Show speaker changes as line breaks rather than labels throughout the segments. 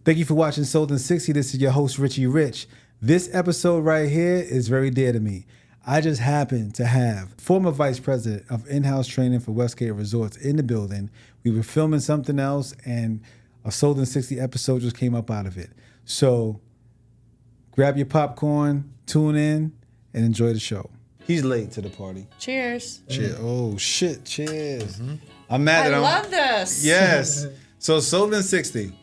Thank you for watching Sold in 60. This is your host, Richie Rich. This episode right here is very dear to me. I just happened to have former vice president of InHouse Training for Westgate Resorts in the building. We were filming something else, and a Sold in 60 episode just came up out of it. So grab your popcorn, tune in, and enjoy the show. He's late to the party.
Cheers.
Cheers. Oh, shit. Cheers. Mm-hmm. I'm mad that
I love this.
Yes. So Sold in 60.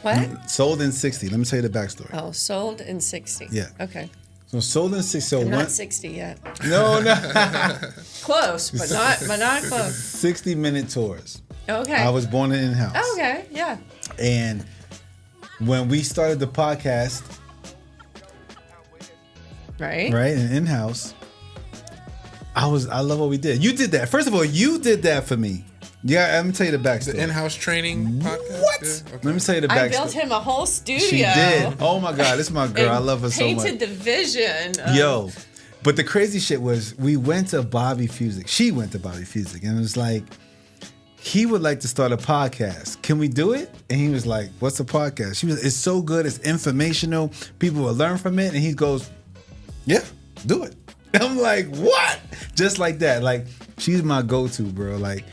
What?
Sold in 60. Let me tell you the backstory.
Oh, sold in 60.
Yeah.
Okay.
So Sold in 60. So
I'm not 60 yet.
No.
Close, but not close.
60-minute tours.
Okay.
I was born in InHouse.
Oh, okay, yeah.
And when we started the podcast,
right,
in InHouse, I love what we did. You did that. First of all, you did that for me. Yeah, let me tell you the backstory.
The InHouse Training podcast?
What?
Yeah, okay.
Let me tell you the backstory.
I built him a whole studio.
She did. Oh my God, this is my girl. I love her so much.
Painted the vision.
Yo, but the crazy shit was we went to Bobby Fusick. She went to Bobby Fusick, and it was like, he would like to start a podcast. Can we do it? And he was like, what's a podcast? She was, it's so good. It's informational. People will learn from it. And he goes, yeah, do it. And I'm like, what? Just like that. Like, she's my go-to, bro. Like,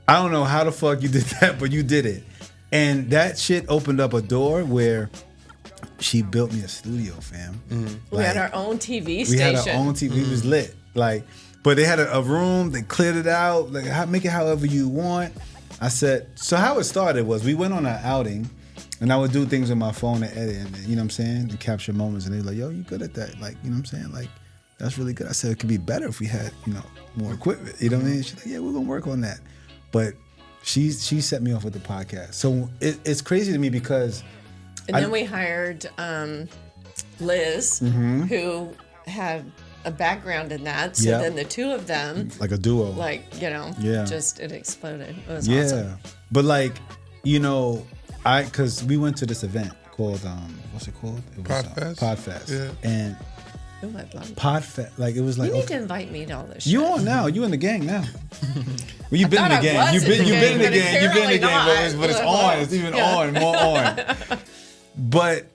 I don't know how the fuck you did that, but you did it. And that shit opened up a door where she built me a studio, fam.
Mm-hmm. We had our own TV station.
We had our own TV. Mm-hmm. It was lit. Like, but they had a room. They cleared it out. Like, make it however you want. I said, so how it started was we went on an outing, and I would do things on my phone and edit, and, you know what I'm saying, and capture moments. And they were like, yo, you good at that? Like, you know what I'm saying? Like, that's really good. I said, it could be better if we had, more equipment. You know what I mean? She's like, yeah, we're going to work on that. But she set me off with the podcast. So it's crazy to me because...
And then we hired Liz,
mm-hmm.
who had a background in that. So then the two of them...
Like a duo.
Just it exploded. It was awesome.
But because we went to this event called, what's it called? It was Podfest.
Yeah.
And...
Ooh, I'd love
Podfest, like it was like.
You need to invite me to all this shit.
You on now? You in the gang now? Well, you've been in the gang. You've been in the gang. You've been in the gang, but it's on. It's even on, more on. But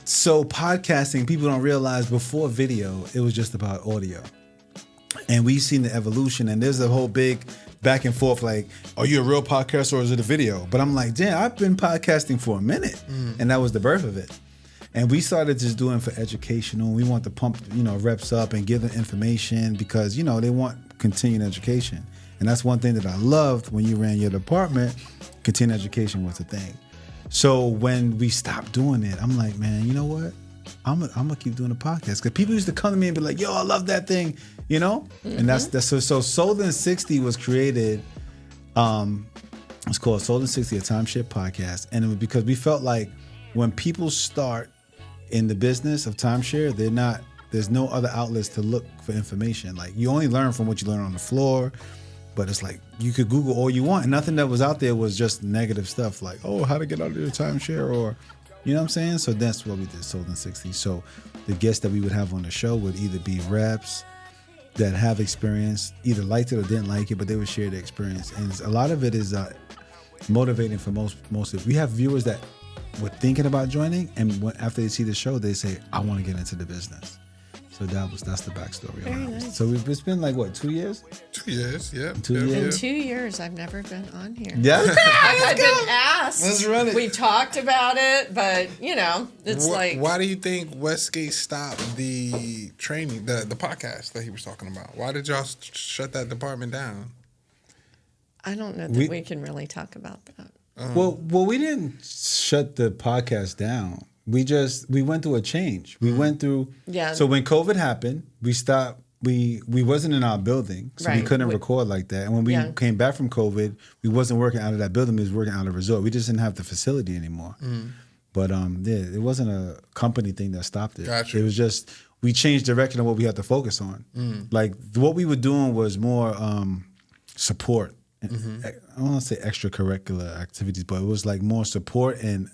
so podcasting, people don't realize before video, it was just about audio, and we've seen the evolution. And there's a whole big back and forth, like, are you a real podcaster or is it a video? But I'm like, damn, I've been podcasting for a minute, and that was the birth of it. And we started just doing for educational. We want to pump, reps up and give them information because, they want continuing education. And that's one thing that I loved when you ran your department. Continuing education was a thing. So when we stopped doing it, I'm like, man, you know what? I'm gonna keep doing the podcast because people used to come to me and be like, yo, I love that thing, Mm-hmm. And that's so Sold in 60 was created. It's called Sold in 60, a Timeshare podcast, and it was because we felt like when people start in the business of timeshare, there's no other outlets to look for information. Like, you only learn from what you learn on the floor, but it's like you could Google all you want, and nothing that was out there was just negative stuff like, oh, how to get out of your timeshare, or you know what I'm saying? So that's what we did, Sold in 60. So the guests that we would have on the show would either be reps that have experience, either liked it or didn't like it, but they would share their experience. And a lot of it is motivating for most of. We have viewers that were thinking about joining, and after they see the show, they say, I want to get into the business. So that's the backstory.
Very nice.
So it's been like, what, 2 years?
2 years, yeah.
2 years?
In 2 years, I've never been on here.
Yeah?
I've been asked.
Let's run it.
We talked about it, but, it's like...
Why do you think Westgate stopped the training, the podcast that he was talking about? Why did y'all shut that department down?
I don't know that we can really talk about that.
Well, we didn't shut the podcast down. We went through a change. We went through.
Yeah.
So when COVID happened, we stopped. We wasn't in our building, so we couldn't record like that. And when we came back from COVID, we wasn't working out of that building. We was working out of the resort. We just didn't have the facility anymore. But it wasn't a company thing that stopped it.
Gotcha.
It was just we changed direction of what we had to focus on. Like what we were doing was more support. I don't want to say extracurricular activities, but it was like more support and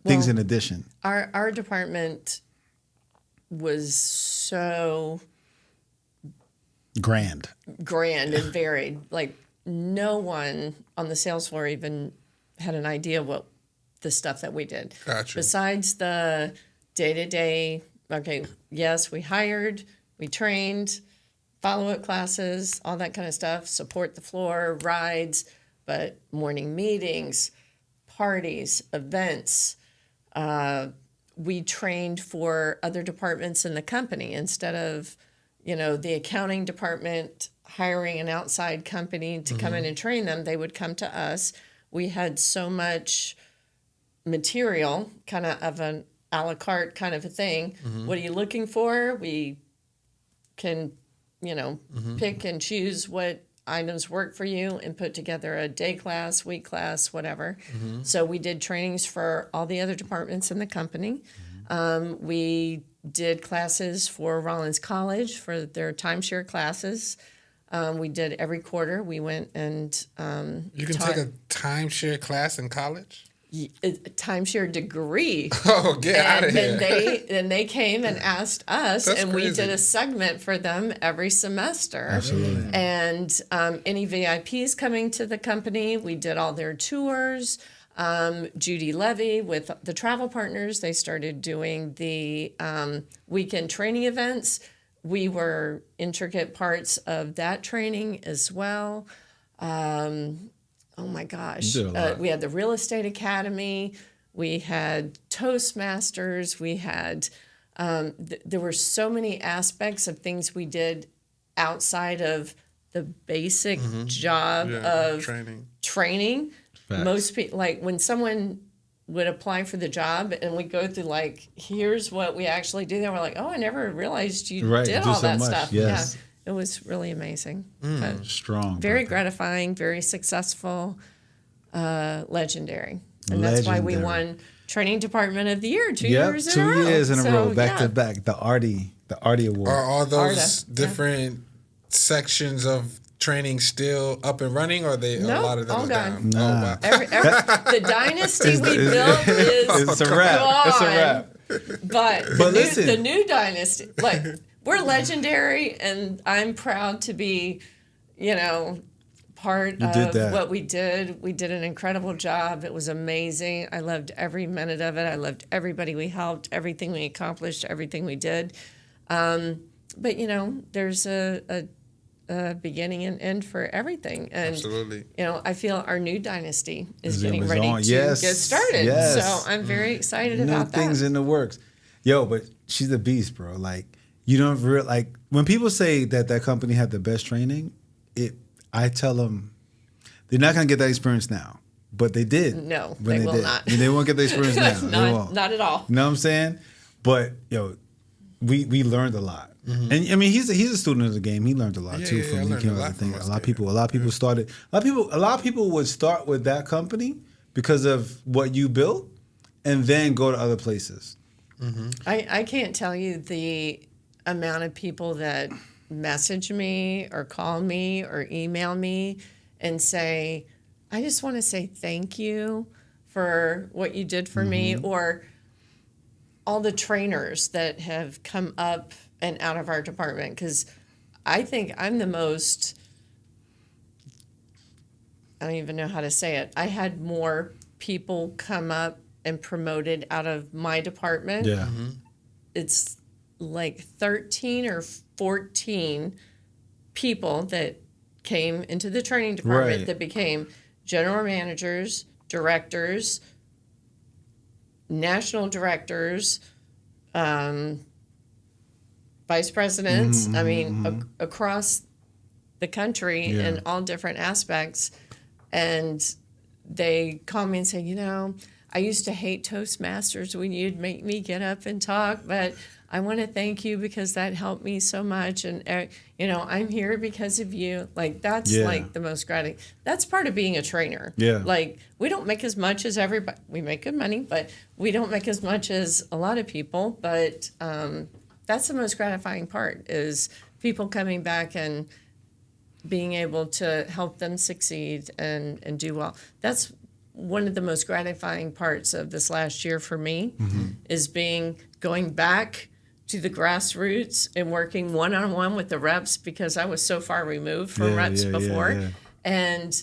things in addition.
Our department was so
grand
and varied. Like no one on the sales floor even had an idea what the stuff that we did.
Gotcha.
Besides the day-to-day, okay, yes, we hired, we trained, follow-up classes, all that kind of stuff, support the floor, rides, but morning meetings, parties, events. We trained for other departments in the company instead of, the accounting department hiring an outside company to come in and train them. They would come to us. We had so much material, kind of an a la carte kind of a thing. What are you looking for? We can, pick and choose what items work for you and put together a day class, week class, whatever. So we did trainings for all the other departments in the company. We did classes for Rollins College for their timeshare classes. We did every quarter. We went and
you can take a timeshare class in college?
A timeshare degree.
Oh, get out of here.
And they came and asked us,
That's
and
crazy.
we did a segment for them every semester.
Absolutely.
And any VIPs coming to the company, we did all their tours. Judy Levy with the travel partners, they started doing the weekend training events. We were intricate parts of that training as well. Oh my gosh. We had the Real Estate Academy. We had Toastmasters. We had, there were so many aspects of things we did outside of the basic job of training.
Facts.
Most people, like when someone would apply for the job and we go through like, here's what we actually do. Then we're like, oh, I never realized you did all that stuff.
Yes.
Yeah. It was really amazing. But
Strong.
very gratifying, very successful, legendary. And that's why we won Training Department of the Year 2 years in a row.
2 years in a row, back
yeah.
to back. The Artie Award.
Are all those
Arda,
different sections of training still up and running, or are they a lot of them
all
is
gone.
down?
Nah.
Oh, wow.
The dynasty we built is
It's a wrap.
gone.
It's a wrap.
But
listen.
the new dynasty, like, we're legendary, and I'm proud to be, part of what we did. We did an incredible job. It was amazing. I loved every minute of it. I loved everybody we helped, everything we accomplished, everything we did. But, there's a beginning and end for everything. And,
Absolutely.
I feel our new dynasty is
Is
getting ready
on.
to
Yes.
get started.
Yes.
So I'm very excited
New
about
things
that.
in the works. Yo, but she's a beast, bro. Like, you don't when people say that company had the best training, I tell them they're not going to get that experience now. But they did.
No,
when
they will
did.
not.
They won't get the experience now. They won't.
Not at all.
You know what I'm saying? But, we learned a lot. And I mean, he's a student of the game. He learned a lot too
I
from
learned
he
a
came
lot
out
from
the thing.
Westgate.
A lot of people started. A lot of people would start with that company because of what you built, and then go to other places.
I can't tell you the amount of people that message me or call me or email me and say, I just want to say thank you for what you did for me, or all the trainers that have come up and out of our department, because I think I'm the most, I don't even know how to say it. I had more people come up and promoted out of my department.
Yeah.
It's like 13 or 14 people that came into the training department
Right.
that became general managers, directors, national directors, vice presidents. I mean, across the country in all different aspects. And they call me and say, I used to hate Toastmasters when you'd make me get up and talk, but I want to thank you because that helped me so much. And, I'm here because of you. Like, that's like the most gratifying. That's part of being a trainer.
Yeah.
Like, we don't make as much as everybody. We make good money, but we don't make as much as a lot of people. But that's the most gratifying part, is people coming back and being able to help them succeed and do well. That's one of the most gratifying parts of this last year for me, is going back to the grassroots and working one-on-one with the reps, because I was so far removed from reps before. And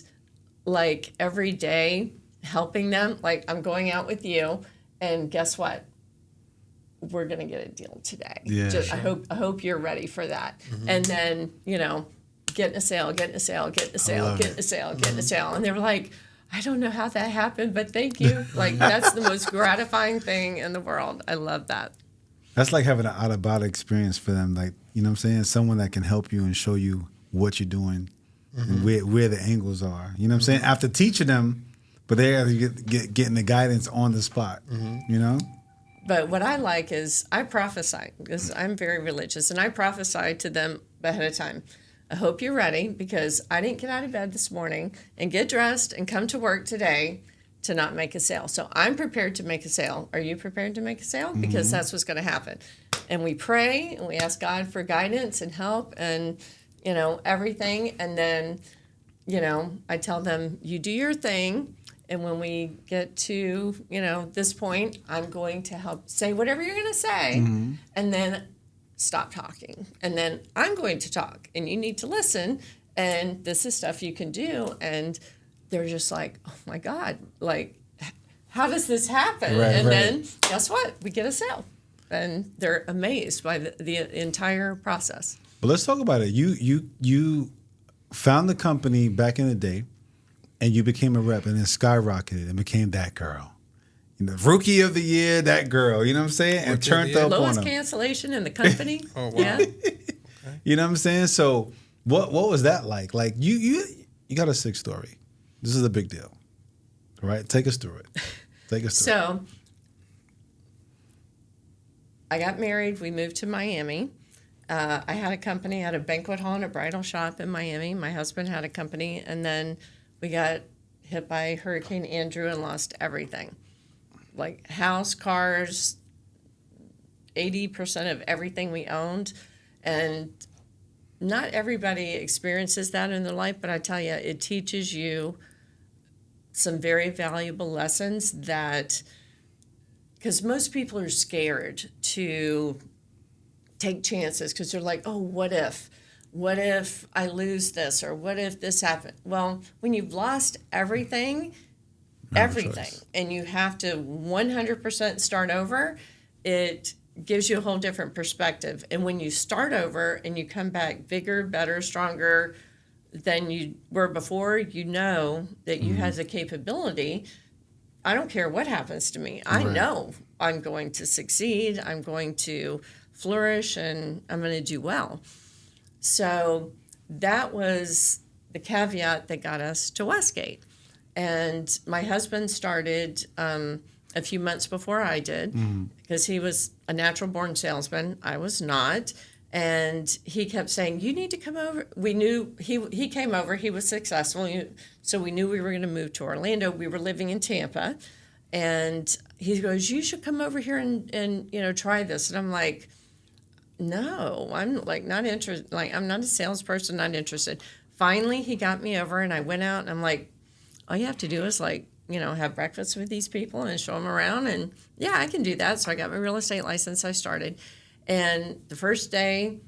like every day helping them, like I'm going out with you and guess what? We're going to get a deal today.
Yeah.
I hope you're ready for that. And then, getting a sale. And they were like, I don't know how that happened, but thank you. Like, that's the most gratifying thing in the world. I love that.
That's like having an out-of-body experience for them. Like, you know what I'm saying? Someone that can help you and show you what you're doing and where the angles are. You know what I'm saying? After teaching them, but they're getting the guidance on the spot, you know?
But what I like is I prophesy, because I'm very religious, and I prophesy to them ahead of time. I hope you're ready, because I didn't get out of bed this morning and get dressed and come to work today to not make a sale. So I'm prepared to make a sale. Are you prepared to make a sale? Because that's what's going to happen. And we pray and we ask God for guidance and help and, everything. And then, I tell them, you do your thing. And when we get to, this point, I'm going to help say whatever you're going to say. And then stop talking. And then I'm going to talk. And you need to listen. And this is stuff you can do. And they're just like, oh, my God. Like, how does this happen? Then guess what? We get a sale. And they're amazed by the entire process.
But let's talk about it. You found the company back in the day. And you became a rep and then skyrocketed and became that girl. Rookie of the year, that girl. You know what I'm saying? And turned up on them.
Lowest cancellation in the company.
Oh, wow.
Yeah.
Okay.
You know what I'm saying? So what was that like? Like you got a sick story. This is a big deal. All right? Take us through it.
So I got married. We moved to Miami. I had a company, I had a banquet hall and a bridal shop in Miami. My husband had a company, and then we got hit by Hurricane Andrew and lost everything. Like house, cars, 80% of everything we owned. And not everybody experiences that in their life, but I tell you, it teaches you some very valuable lessons that, because most people are scared to take chances because they're like, oh, what if? What if I lose this, or what if this happened? Well, when you've lost everything, and you have to 100% start over, it gives you a whole different perspective. And when you start over and you come back bigger, better, stronger than you were before, you know that you have the capability. I don't care what happens to me. I know I'm going to succeed. I'm going to flourish, and I'm going to do well. So that was the caveat that got us to Westgate. And my husband started a few months before I did, because he was a natural-born salesman. I was not. And he kept saying, you need to come over. We knew he came over. He was successful. So we knew we were going to move to Orlando. We were living in Tampa. And he goes, you should come over here and try this. And I'm like, no, I'm like not interested. Like, I'm not a salesperson, not interested. Finally, he got me over, and I went out, and I'm like, all you have to do is have breakfast with these people and show them around. And yeah, I can do that. So I got my real estate license. I started. And the first day,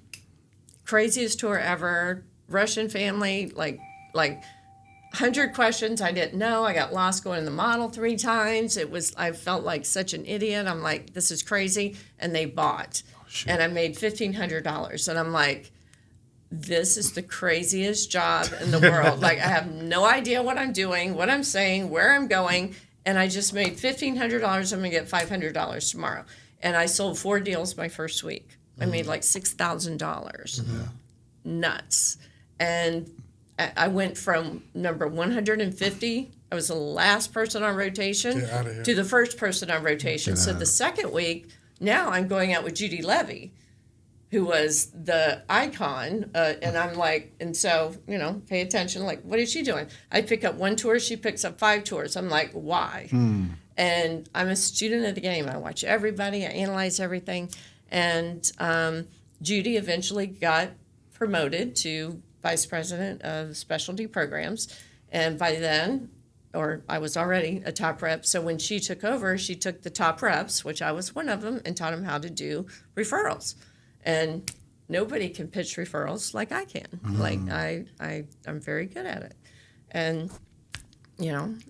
craziest tour ever, Russian family, like 100 questions I didn't know. I got lost going in the model 3 times. I felt like such an idiot. I'm like, this is crazy. And they bought. And I made $1,500. And I'm like, this is the craziest job in the world. Like, I have no idea what I'm doing, what I'm saying, where I'm going. And I just made $1,500. I'm going to get $500 tomorrow. And I sold 4 deals my first week. I made like $6,000. Nuts. And I went from number 150, I was the last person on rotation, to the first person on rotation. So the second week, now I'm going out with Judy Levy, who was the icon. And I'm like, and so, pay attention. Like, what is she doing? I pick up 1 tour, she picks up 5 tours. I'm like, why? And I'm a student of the game. I watch everybody. I analyze everything. And Judy eventually got promoted to vice president of specialty programs. And by then, or I was already a top rep. So when she took over, she took the top reps, which I was one of them, and taught them how to do referrals. And nobody can pitch referrals like I can. Like I'm very good at it. And,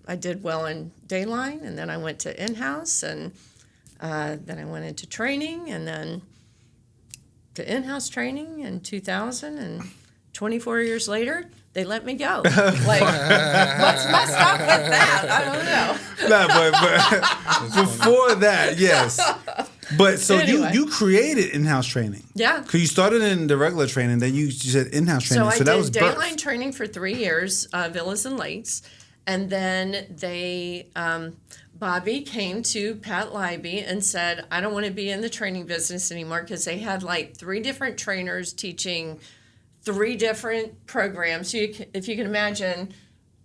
I did well in Dayline, and then I went to InHouse, and then I went into training, and then to InHouse Training in 2000, and 24 years later, they let me go. Like, what's messed up with that? I don't know.
No, but before that, yes. But so
Anyway.
you created in-house training.
Yeah.
Because you started in the regular training, then you said in-house training.
So I
that was
did
birth.
Dayline training for 3 years, Villas and Lakes, and then they, Bobby came to Pat Leiby and said, I don't want to be in the training business anymore, because they had like 3 different trainers teaching 3 different programs. So if you can imagine,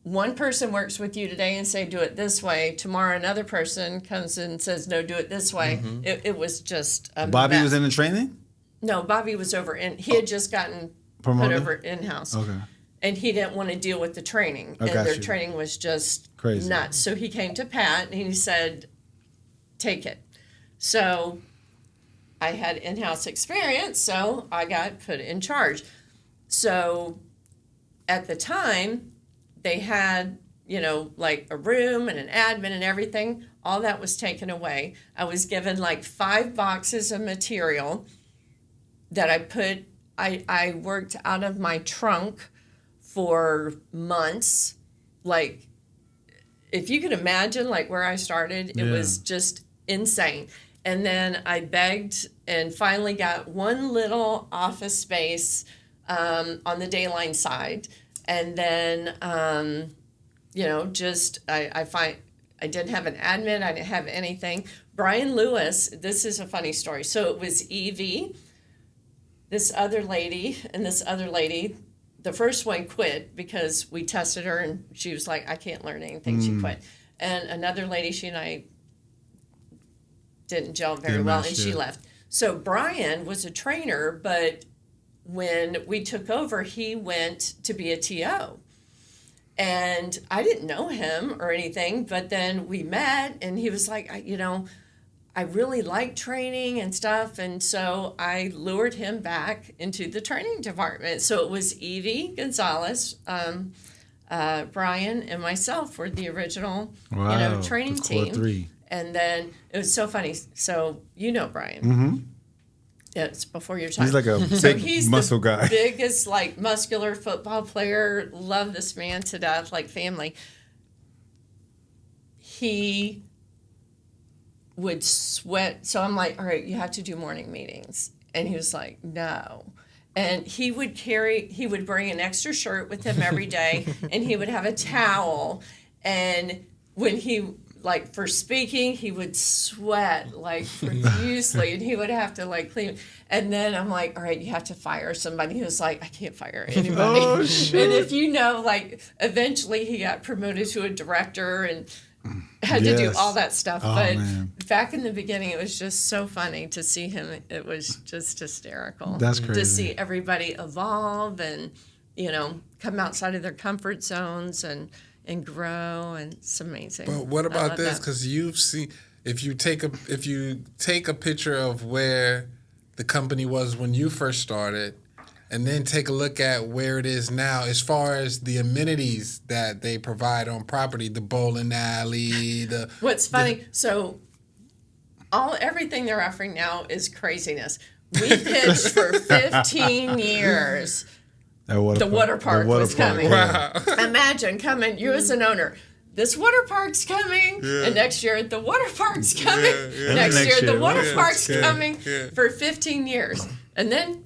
one person works with you today and say, do it this way. Tomorrow, another person comes in and says, no, do it this way.
Mm-hmm.
It was just a
Bobby
mess.
was in the training?
No, Bobby was he had just gotten
Promoted?
put over in-house.
Okay.
And he didn't want to deal with the training.
I
And
got
their
you.
training was just
Crazy.
nuts. So he came to Pat and he said, take it. So I had in-house experience, so I got put in charge. So at the time, they had, like a room and an admin and everything. All that was taken away. I was given like 5 boxes of material that I worked out of my trunk for months. Like, if you can imagine, like, where I started, it was just insane. And then I begged and finally got one little office space on the Dayline side. And then, I didn't have an admin. I didn't have anything. Brian Lewis, this is a funny story. So it was Evie, this other lady, and this other lady. The first one quit because we tested her and she was like, I can't learn anything. She quit. And another lady, she and I didn't gel very well, and she left. So Brian was a trainer, but when we took over, he went to be a TO. And I didn't know him or anything, but then we met, and he was like, I really like training and stuff, and so I lured him back into the training department. So it was Evie Gonzalez, Brian, and myself were the original, training
the core
team.
3.
And then it was so funny. So Brian.
Mm-hmm.
It's before your time.
He's like a big muscle guy.
Biggest, like, muscular football player. Love this man to death, like family. He would sweat. So I'm like, all right, you have to do morning meetings. And he was like, no. And he would bring an extra shirt with him every day, and he would have a towel. And when he, like, for speaking, he would sweat, like, profusely, and he would have to, like, clean. And then I'm like, all right, you have to fire somebody. He was like, I can't fire anybody.
Oh, shit.
And if like, eventually he got promoted to a director and had to do all that stuff.
Oh,
but
man.
back in the beginning, it was just so funny to see him. It was just hysterical.
That's crazy.
To see everybody evolve and, come outside of their comfort zones and grow, and it's amazing.
But what
I
about
love
this?
that.
Because you've seen, if you take a picture of where the company was when you first started, and then take a look at where it is now, as far as the amenities that they provide on property, the bowling alley,
What's funny, so everything they're offering now is craziness. We pitched for 15 years. The water park was coming.
Wow.
Imagine coming, you as an owner, this water park's coming, and next year the water park's coming. Next year the water park's coming for 15 years. And then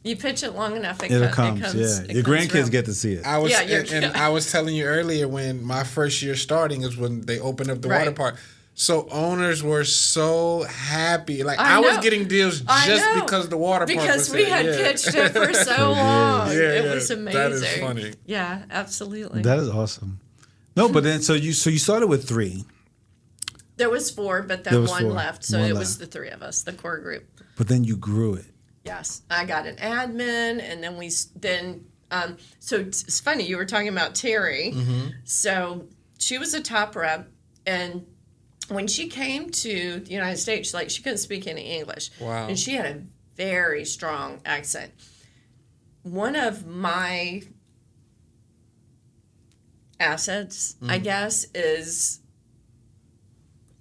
you pitch it long enough, it
comes. Your grandkids
real.
get to see it.
I was telling you earlier, when my first year starting is when they opened up the water park. So owners were so happy. Like, I was getting deals just because the water park was
we had pitched it for so long. It was amazing.
That is funny.
Yeah, absolutely.
That is awesome. No, but then so you started with 3.
There was 4, but then one
4.
left. So
One
it
left.
was the 3 of us, the core group.
But then you grew it.
Yes, I got an admin, and then so it's funny, you were talking about Terry.
Mm-hmm.
So she was a top rep, and when she came to the United States, like, she couldn't speak any English.
Wow.
And she had a very strong accent. One of my assets, I guess, is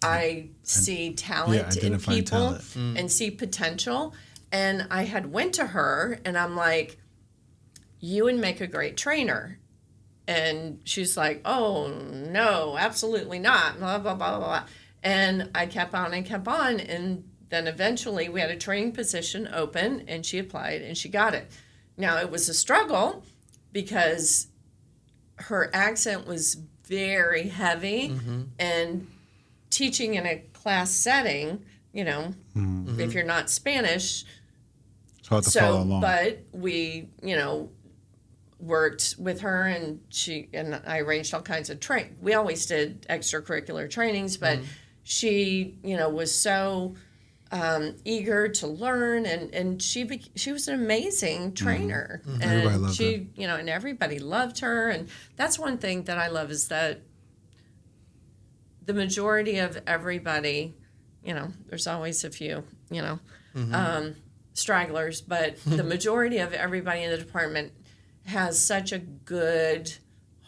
I see talent in people and see potential. And I had went to her and I'm like, you would make a great trainer. And she's like, oh, no, absolutely not, blah, blah, blah, blah, blah. And I kept on and kept on. And then eventually we had a training position open and she applied and she got it. Now, it was a struggle because her accent was very heavy and teaching in a class setting, you know, if you're not Spanish.
It's hard to follow along.
But we, you know, worked with her and she and I arranged all kinds of training. We always did extracurricular trainings, but she, you know, was so eager to learn and she was an amazing trainer. And
everybody loved her.
You know, and everybody loved her. And that's one thing that I love is that the majority of everybody, you know, there's always a few, you know, stragglers, but the majority of everybody in the department has such a good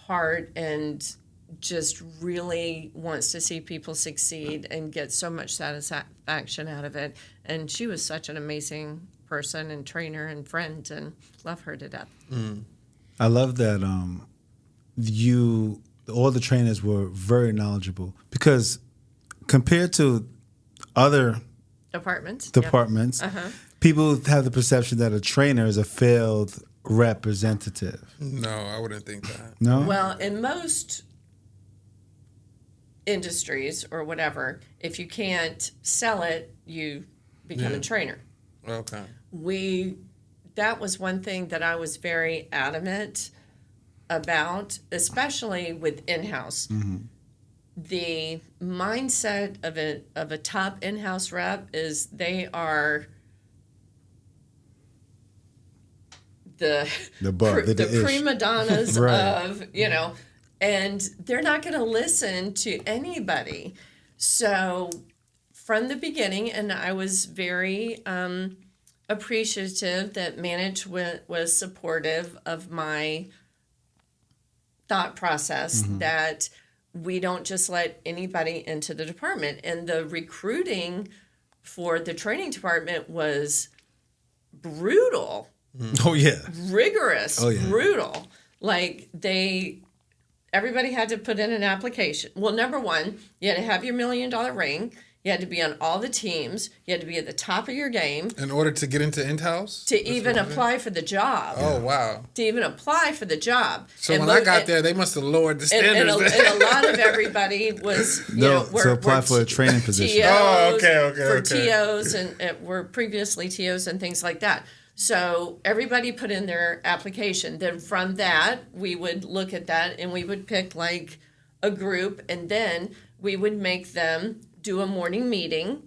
heart and just really wants to see people succeed and get so much satisfaction out of it. And she was such an amazing person and trainer and friend, and love her to death.
I love that all the trainers were very knowledgeable, because compared to other
Departments,
people have the perception that a trainer is a failed representative.
No, I wouldn't think that.
No?
Well, in most industries or whatever, if you can't sell it, you become a trainer.
Okay.
That was one thing that I was very adamant about, especially with in-house. The mindset of a top in-house rep is they are the prima donnas of, you know, and they're not going to listen to anybody. So from the beginning, and I was very appreciative that management was supportive of my thought process that we don't just let anybody into the department. And the recruiting for the training department was brutal.
Oh, yeah.
Rigorous. Brutal. Like everybody had to put in an application. Well, number one, you had to have your $1 million ring. You had to be on all the teams. You had to be at the top of your game.
In order to get into InHouse?
To even apply for the job.
Oh, wow.
To even apply for the job.
So when I got there, they must have lowered the standards.
And a lot of everybody was,
to apply for a training position.
TOs, for TOs and were previously TOs and things like that. So everybody put in their application. Then from that, we would look at that and we would pick like a group, and then we would make them do a morning meeting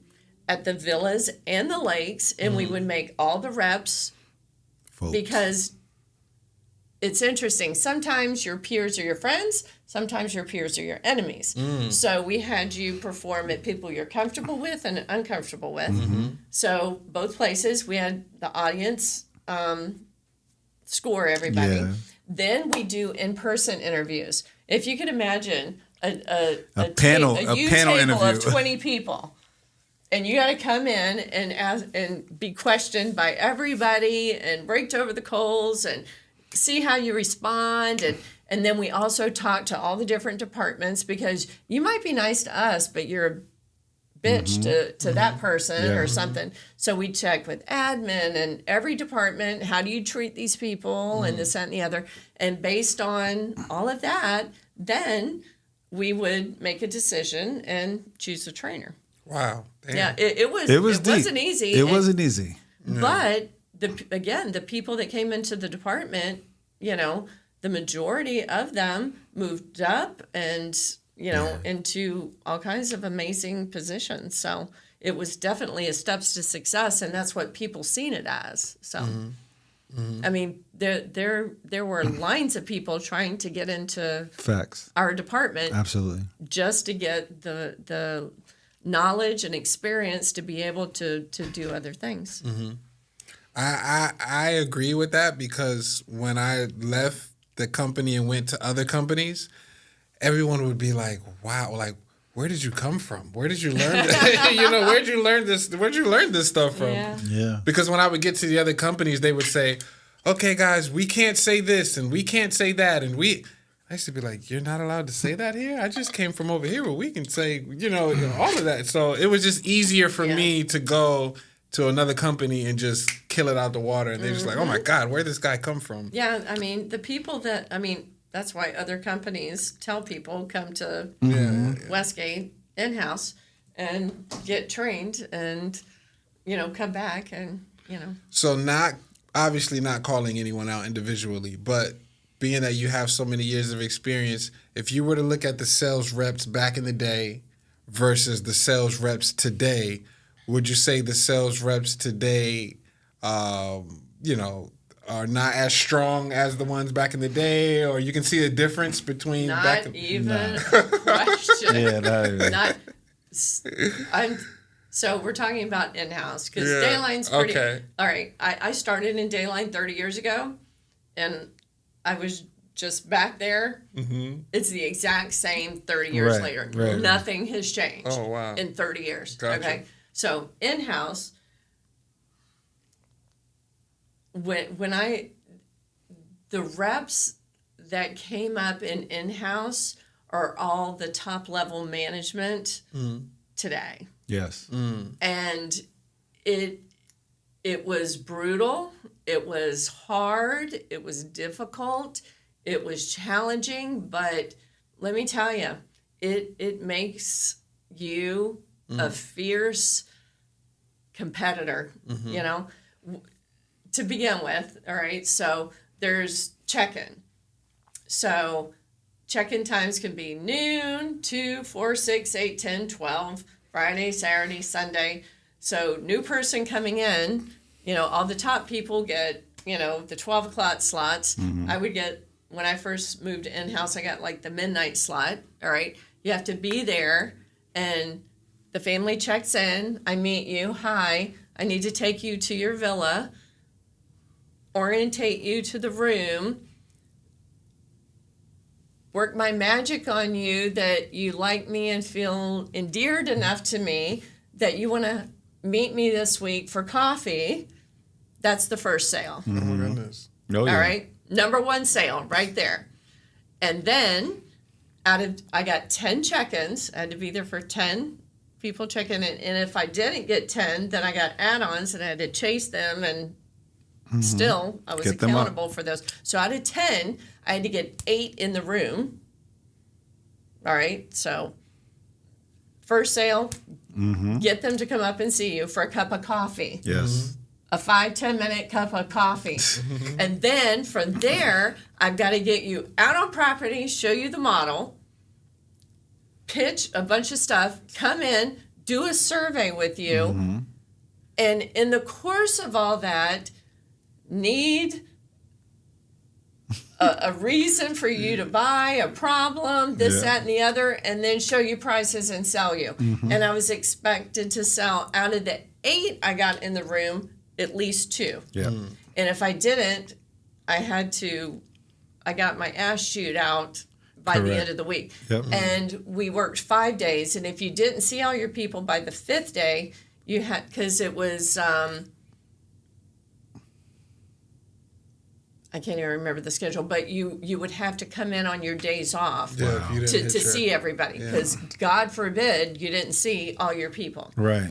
at the villas and the lakes, and we would make all the reps because it's interesting. Sometimes your peers are your friends. Sometimes your peers are your enemies. So we had you perform at people you're comfortable with and uncomfortable with. So both places, we had the audience score everybody. Yeah. Then we do in-person interviews. If you could imagine a panel interview of 20 people, and you got to come in and ask and be questioned by everybody and raked over the coals and see how you respond. And then we also talk to all the different departments, because you might be nice to us, but you're a bitch to that person or something. So we check with admin and every department. How do you treat these people and this, that, and the other? And based on all of that, then we would make a decision and choose a trainer.
Wow. Damn.
Yeah, it wasn't easy.
It wasn't easy.
But the people that came into the department, you know, the majority of them moved up and, you know, into all kinds of amazing positions. So it was definitely a steps to success, and that's what people seen it as. So, I mean, there were lines of people trying to get into our department.
Absolutely.
Just to get the knowledge and experience to be able to do other things.
I agree with that, because when I left the company and went to other companies, everyone would be like, wow, like, where did you come from? Where did you learn that? Where'd you learn this? Where'd you learn this stuff from?
Yeah.
Because when I would get to the other companies, they would say, okay, guys, we can't say this and we can't say that. And I used to be like, you're not allowed to say that here? I just came from over here where we can say, all of that. So it was just easier for me to go to another company and just kill it out the water. And they're just like, oh my God, where'd this guy come from?
Yeah, I mean, the people that's why other companies tell people come to Westgate in-house and get trained and, come back and,
So obviously not calling anyone out individually, but being that you have so many years of experience, if you were to look at the sales reps back in the day versus the sales reps today, would you say the sales reps today, are not as strong as the ones back in the day, or you can see a difference between
not even a question.
Yeah,
So we're talking about in-house because Dayline's pretty.
Okay.
All right, I started in Dayline 30 years ago, and I was just back there. Mm-hmm. It's the exact same 30 years later. Right. Nothing has changed.
Oh wow!
In 30 years.
Gotcha.
Okay, so in-house. The reps that came up in-house are all the top level management today.
Yes.
And it was brutal. It was hard. It was difficult. It was challenging. But let me tell you, it makes you a fierce competitor, to begin with. All right. So there's check-in. So check-in times can be noon, 2, 4, 6, 8, 10, 12, Friday, Saturday, Sunday. So new person coming in, all the top people get, the 12 o'clock slots. I would get, when I first moved to in-house, I got like the midnight slot. All right. You have to be there and the family checks in. I meet you. Hi, I need to take you to your villa, orientate you to the room, work my magic on you that you like me and feel endeared enough to me that you want to meet me this week for coffee. That's the first sale.
Oh my goodness.
Oh, yeah.
All right. Number one sale right there. And then I got 10 check-ins. I had to be there for 10 people checking in. And if I didn't get 10, then I got add-ons and I had to chase them and still, I was accountable for those. So out of 10, I had to get 8 in the room. All right. So first sale, get them to come up and see you for a cup of coffee.
Yes.
A 5-10 minute cup of coffee. And then from there, I've got to get you out on property, show you the model, pitch a bunch of stuff, come in, do a survey with you. And in the course of all that, need a reason for you to buy, a problem, this, that, and the other, and then show you prices and sell you. And I was expected to sell out of the 8 I got in the room, at least 2.
Yeah.
And if I didn't, I got my ass chewed out by the end of the week.
Yep.
And we worked 5 days. And if you didn't see all your people by the 5th day, you had, because it was, I can't even remember the schedule, but you would have to come in on your days off to see everybody, because God forbid you didn't see all your people.
Right.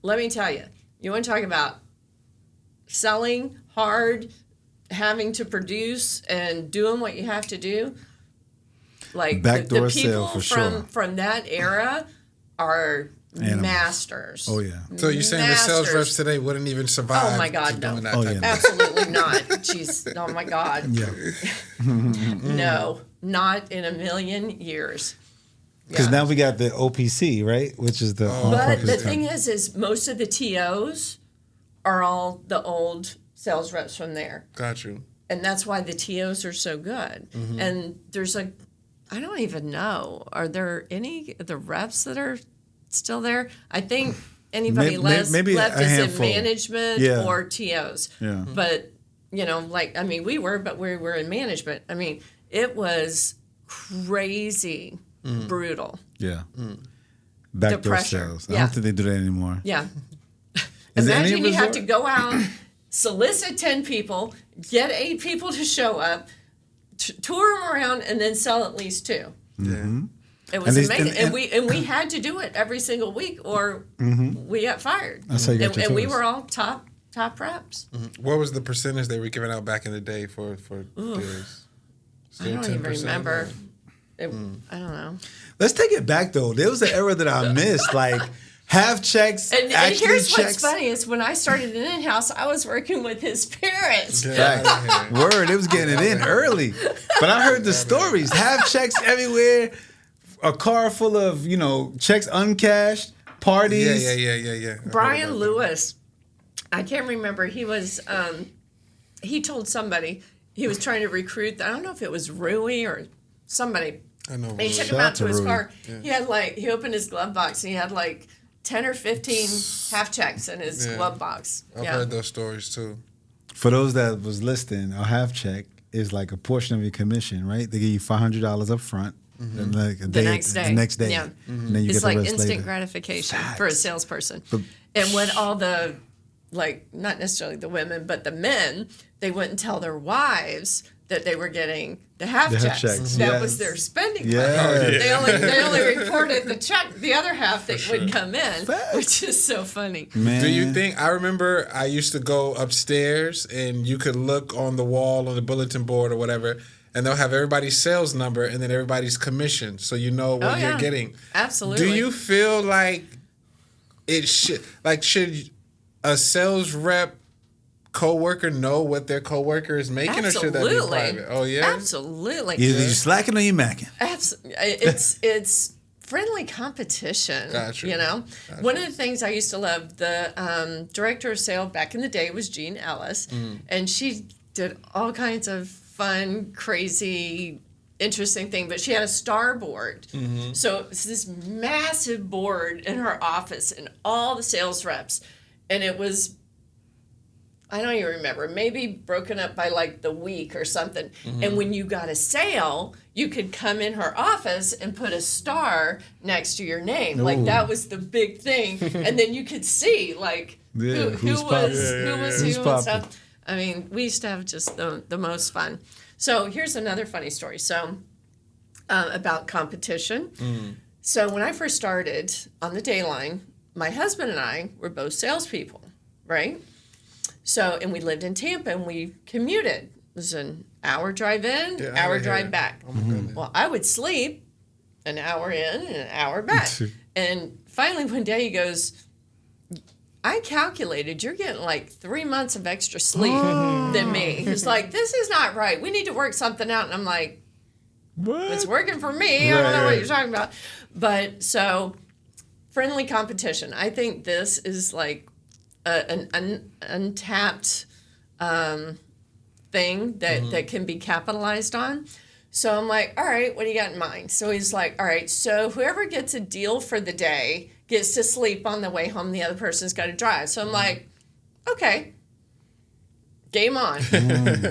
Let me tell you, you want to talk about selling hard, having to produce and doing what you have to do? Like
Backdoor
the
sale
people
for sure.
from that era are masters.
Oh yeah.
So you're saying the sales reps today wouldn't even survive?
Oh my God, no.
Doing that type of
Absolutely not. Jeez, oh my God.
Yeah.
No, not in a million years.
Because now we got the OPC, right? Which is the
But the thing is most of the TOs are all the old sales reps from there.
Got you.
And that's why the TOs are so good. And there's I don't even know. Are there any of the reps that are still there? I think anybody left is in management or TOs.
Yeah.
But, we were in management. I mean, it was crazy, brutal.
Yeah. Backdoor
pressure.
sales. I
Yeah.
don't think they do that anymore.
Yeah.
Is there any
Imagine you have
resort?
to go out, solicit 10 people, get 8 people to show up, tour them around, and then sell at least 2.
Yeah.
It was
And they-
amazing.
and-
And we had to do it every single week or we got fired.
That's how you got your
And we
tours.
were all top reps.
What was the percentage they were giving out back in the day for deals?
I don't even
10%?
remember. I don't know.
Let's take it back though. There was an era that I missed, like half checks,
And
actually
here's
checks.
what's funny is when I started in InHouse, I was working with his parents.
Get
Facts.
out of here.
Word, it was getting it in early. But I heard the stories. Half checks everywhere, a car full of, checks uncashed, parties.
Yeah.
Brian Lewis, I can't remember. He was, he told somebody he was trying to recruit. I don't know if it was Rui or somebody.
I know.
And he took
Shout
him
out
out to
to
his
Rui.
car. He opened his glove box and he had 10 or 15 half checks in his glove box.
I've heard those stories too.
For those that was listening, a half check is like a portion of your commission, right? They give you $500 up front. And like
The next day.
The next day.
Yeah.
And then you
It's
get the
like
rest
instant
later.
gratification
Facts.
for a salesperson. And when all the, not necessarily the women, but the men, they wouldn't tell their wives that they were getting the half
The half
checks.
checks,
That
yes.
was their spending
Yeah.
money.
Oh, yeah.
They only reported the other half that would come in,
Facts.
which is so funny.
Man.
Do you think, I remember I used to go upstairs and you could look on the wall on the bulletin board or whatever, and they'll have everybody's sales number and then everybody's commission, so you know what you're getting.
Absolutely.
Do you feel like it should a sales rep co-worker know what their co-worker is making, or should that be private? Oh yeah,
Absolutely.
Either you slacking or you macking.
It's friendly competition.
Gotcha.
One of the things I used to love, the director of sales back in the day was Jean Ellis, and she did all kinds of fun, crazy, interesting thing. But she had a star board, so it was this massive board in her office, and all the sales reps, and it was, I don't even remember, maybe broken up by the week or something. And when you got a sale, you could come in her office and put a star next to your name.
Ooh.
That was the big thing. And then you could see who
who's
was
popping.
who
Who's
and
popping.
stuff. I mean, we used to have just the most fun. So here's another funny story. So about competition. So when I first started on the day line, my husband and I were both salespeople, right? So, and we lived in Tampa and we commuted. It was an hour drive in, hour drive back.
Oh my goodness.
Well, I would sleep an hour in and an hour back. And finally one day he goes, I calculated you're getting 3 months of extra sleep than me. He's like, this is not right. We need to work something out. And I'm like,
What?
it's working for me. I don't know what you're talking about. But so friendly competition. I think this is an untapped thing that can be capitalized on. So I'm like, all right, what do you got in mind? So he's like, all right, so whoever gets a deal for the day gets to sleep on the way home. The other person's got to drive. So I'm like, okay, game on,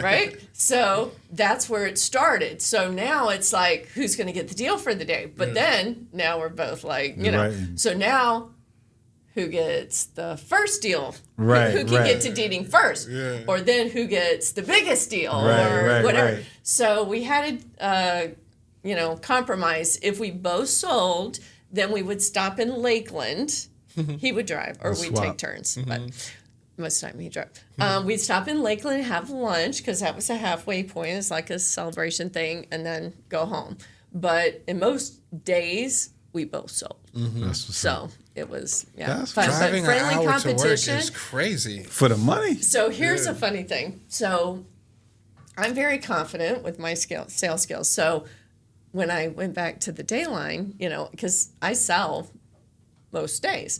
right? So that's where it started. So now it's who's going to get the deal for the day? But then now we're both
Right.
so now who gets the first deal?
Right,
Who can
right.
get to dating first?
Yeah.
Or then who gets the biggest deal
Right,
or
right,
whatever.
right.
So we had to, compromise. If we both sold, then we would stop in Lakeland. He would drive, or we'd
swap.
take turns. But most of the time he drove. We'd stop in Lakeland and have lunch because that was a halfway point. It's like a celebration thing, and then go home. But in most days, we both sold.
That's what's up.
So it was,
That's
fun.
Driving
But
an
friendly
hour to work
competition.
is crazy.
For the money.
So here's a funny thing. So I'm very confident with my sales skills. So when I went back to the day line, because I sell most days,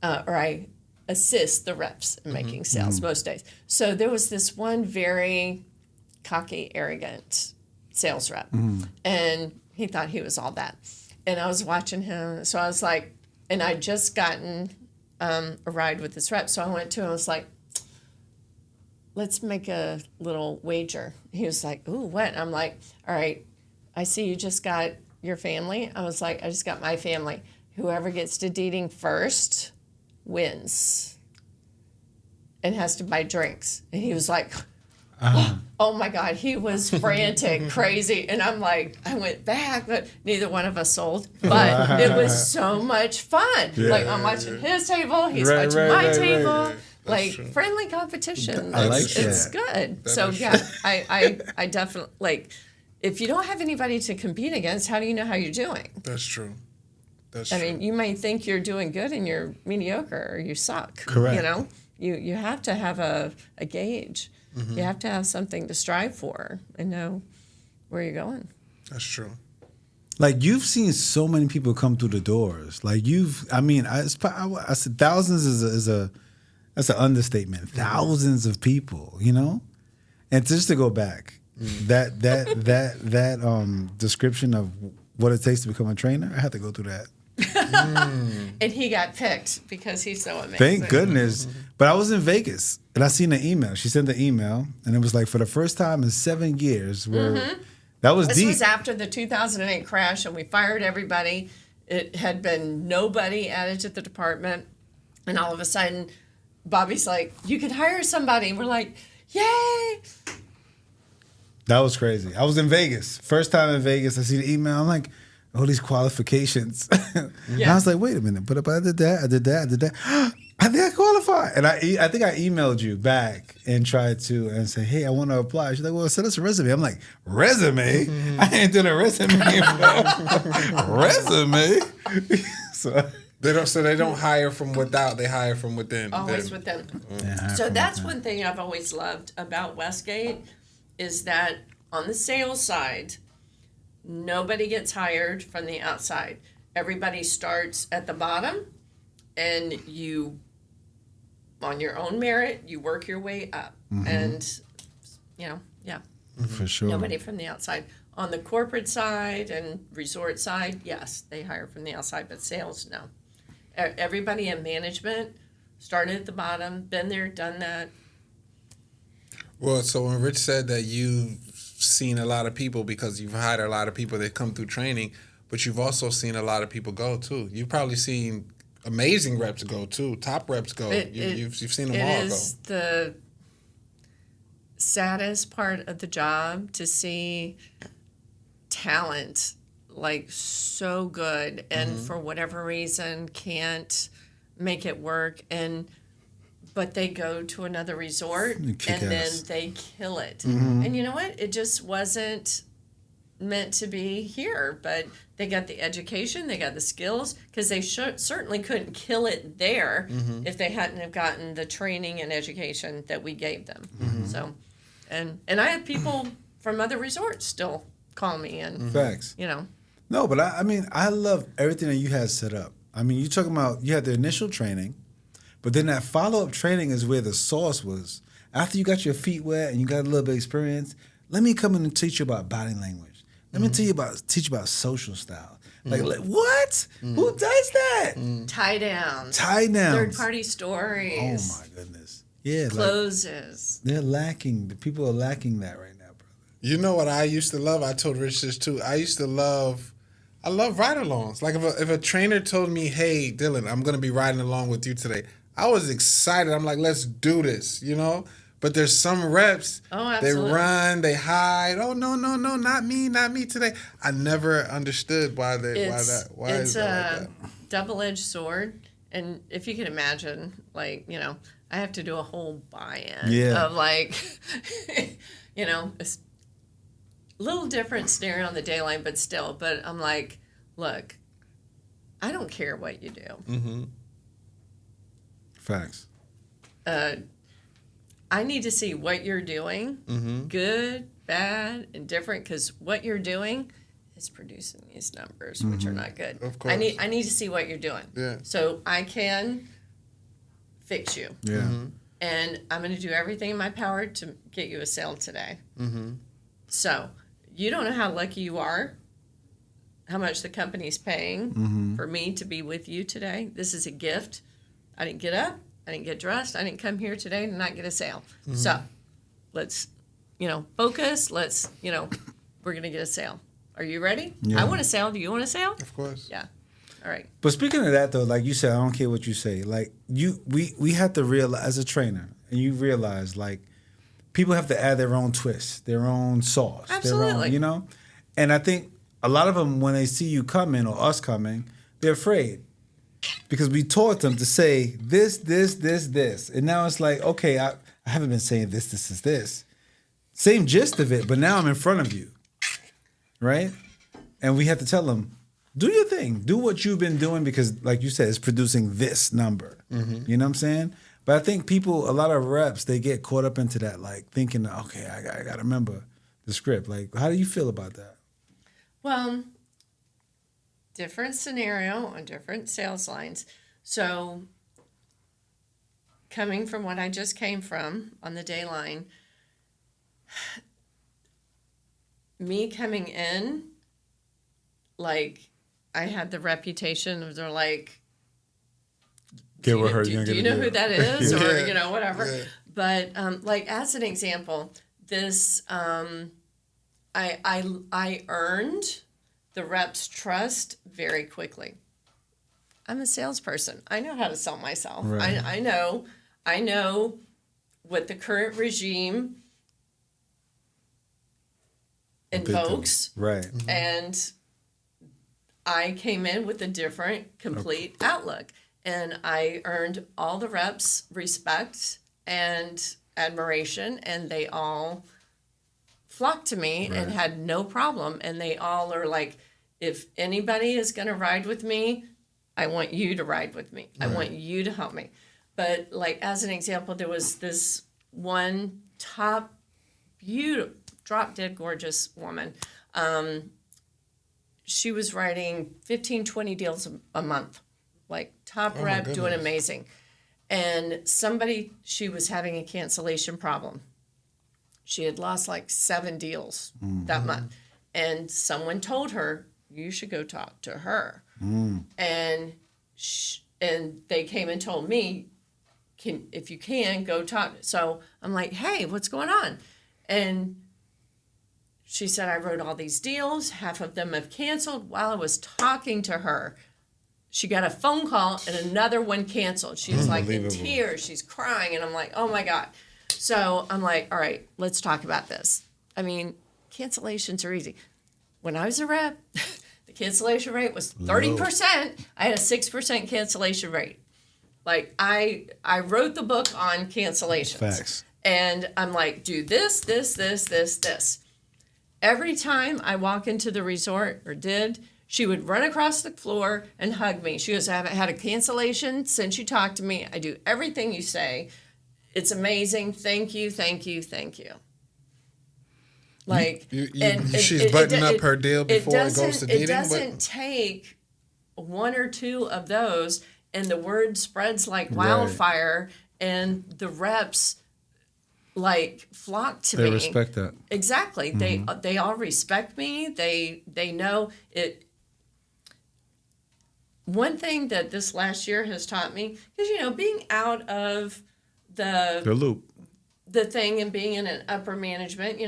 or I assist the reps in making sales most days. So there was this one very cocky, arrogant sales rep, and he thought he was all that. And I was watching him, so I was like, and I'd just gotten a ride with this rep, so I went to him, I was like, let's make a little wager. He was like, ooh, what? I'm like, all right, I see you just got your family. I was like, I just got my family. Whoever gets to dating first wins and has to buy drinks. And he was like, oh my God, he was frantic, crazy. And I'm like, I went back, but neither one of us sold. But it was so much fun.
Yeah.
Like, I'm watching his table, he's watching my table. Like, friendly competition.
I like
It's
that.
good.
That
So,
is
yeah, I definitely, like, if you don't have anybody to compete against, how do you know how you're doing?
That's true. That's
I
true.
mean, you might think you're doing good and you're mediocre or you suck.
Correct.
You know, you have to have a gauge.
Mm-hmm.
You have to have something to strive for and know where you're going.
That's true.
Like, you've seen so many people come through the doors. Like, I said thousands that's an understatement. Thousands of people, you know? And just to go back, that description of what it takes to become a trainer, I had to go through that.
And he got picked because he's so amazing.
Thank goodness. But I was in Vegas and I seen an email. She sent the email and it was like, for the first time in 7 years, where that was
This
deep.
was after the 2008 crash, and we fired everybody. It had been nobody added to the department. And all of a sudden, Bobby's like, you can hire somebody. And we're like, yay.
That was crazy. I was in Vegas. First time in Vegas. I see the email. I'm like, all these qualifications. And I was like, wait a minute. But I did that. I think I qualify. And I think I emailed you back and tried to and say, hey, I want to apply. She's like, well, send us a resume. I'm like, resume? I ain't doing a resume. Resume? So
They don't hire from without, they hire from within.
Always with them. So that's one thing I've always loved about Westgate is that on the sales side, nobody gets hired from the outside. Everybody starts at the bottom, and you, on your own merit, you work your way up. And, yeah.
for sure.
Nobody from the outside. On the corporate side and resort side, yes, they hire from the outside, but sales, no. Everybody in management started at the bottom, been there, done that.
Well, so when Rich said that you've seen a lot of people because you've hired a lot of people that come through training, but you've also seen a lot of people go too. You've probably seen amazing reps go too, top reps go. You've seen them all go.
It is the saddest part of the job to see talent like so good and for whatever reason can't make it work, but they go to another resort and then they kill it. And you know what? It just wasn't meant to be here, but they got the education, they got the skills, because they certainly couldn't kill it there if they hadn't have gotten the training and education that we gave them. So, and I have people from other resorts still call me and,
Facts.
you know.
No, but I mean, I love everything that you had set up. I mean, you're talking about, you had the initial training, but then that follow-up training is where the sauce was. After you got your feet wet and you got a little bit of experience, let me come in and teach you about body language. Let me teach you about social style. Like what? Who does that?
Tie downs.
Tie downs.
Third-party stories.
Oh, my goodness. Yeah.
Closes.
They're lacking. The people are lacking that right now, brother.
You know what I used to love? I told Rich this too. I love ride-alongs. Like if a trainer told me, hey, Dillan, I'm going to be riding along with you today, I was excited. I'm like, let's do this, you know? But there's some reps, they run, they hide. Oh, no, not me today. I never understood why is that like that?
Double-edged sword. And if you can imagine, like, you know, I have to do a whole buy-in of like, you know, it's a little different staring on the dayline, but still. But I'm like, look, I don't care what you do.
Facts.
I need to see what you're doing, good, bad, and different, because what you're doing is producing these numbers, which are not good.
Of course.
I need to see what you're doing.
Yeah.
So I can fix you.
Yeah.
And I'm going to do everything in my power to get you a sale today. So you don't know how lucky you are, how much the company's paying for me to be with you today. This is a gift. I didn't get up. I didn't get dressed. I didn't come here today to not get a sale. So let's, you know, focus. Let's, you know, we're going to get a sale. Are you ready?
Yeah.
I want to sail. Do you want to sail?
Of course.
Yeah. All right.
But speaking of that though, like you said, I don't care what you say. Like we have to realize as a trainer, and you realize like people have to add their own twist, their own sauce,
Absolutely.
their own, you know. And I think a lot of them, when they see you coming or us coming, they're afraid because we taught them to say this, and now it's like, okay, I haven't been saying this. Same gist of it, but now I'm in front of you, right? And we have to tell them, do your thing. Do what you've been doing because, like you said, it's producing this number. Mm-hmm. You know what I'm saying? But I think people, a lot of reps, they get caught up into that, like thinking, okay, I got to remember the script. Like, how do you feel about that?
Well, different scenario on different sales lines. So coming from what I just came from on the day line, me coming in, like, I had the reputation of they're like,
Get with her.
do you know who that is?
Yeah.
Or, you know, whatever.
Yeah.
But, like, as an example, this, I earned the rep's trust very quickly. I'm a salesperson. I know how to sell myself.
Right.
I know what the current regime invokes.
Right.
And I came in with a different, complete outlook. And I earned all the reps' respect and admiration, and they all flocked to me and had no problem. And they all are like, if anybody is going to ride with me, I want you to ride with me. I want you to help me. But like, as an example, there was this one top, beautiful, drop dead gorgeous woman. She was writing 15, 20 deals a month, like top rep, doing amazing. And she was having a cancellation problem. She had lost like 7 deals that month. And someone told her, you should go talk to her. And they came and told me, if you can, go talk. So I'm like, hey, what's going on? And she said, I wrote all these deals. Half of them have canceled. While I was talking to her, she got a phone call and another one canceled. She was like in tears. She's crying. And I'm like, oh my God. So I'm like, all right, let's talk about this. I mean, cancellations are easy. When I was a rep, the cancellation rate was 30%. I had a 6% cancellation rate. Like I wrote the book on cancellations.
Facts.
And I'm like, do this. Every time I walk into the resort, she would run across the floor and hug me. She goes, I haven't had a cancellation since you talked to me. I do everything you say. It's amazing. Thank you. Like,
she's buttoning up her deal before it goes to dating.
It doesn't take one or two of those, and the word spreads like wildfire, and the reps like flock to me.
They respect that.
Exactly. They all respect me. They know it. One thing that this last year has taught me is, being out of the
loop,
the thing, and being in an upper management,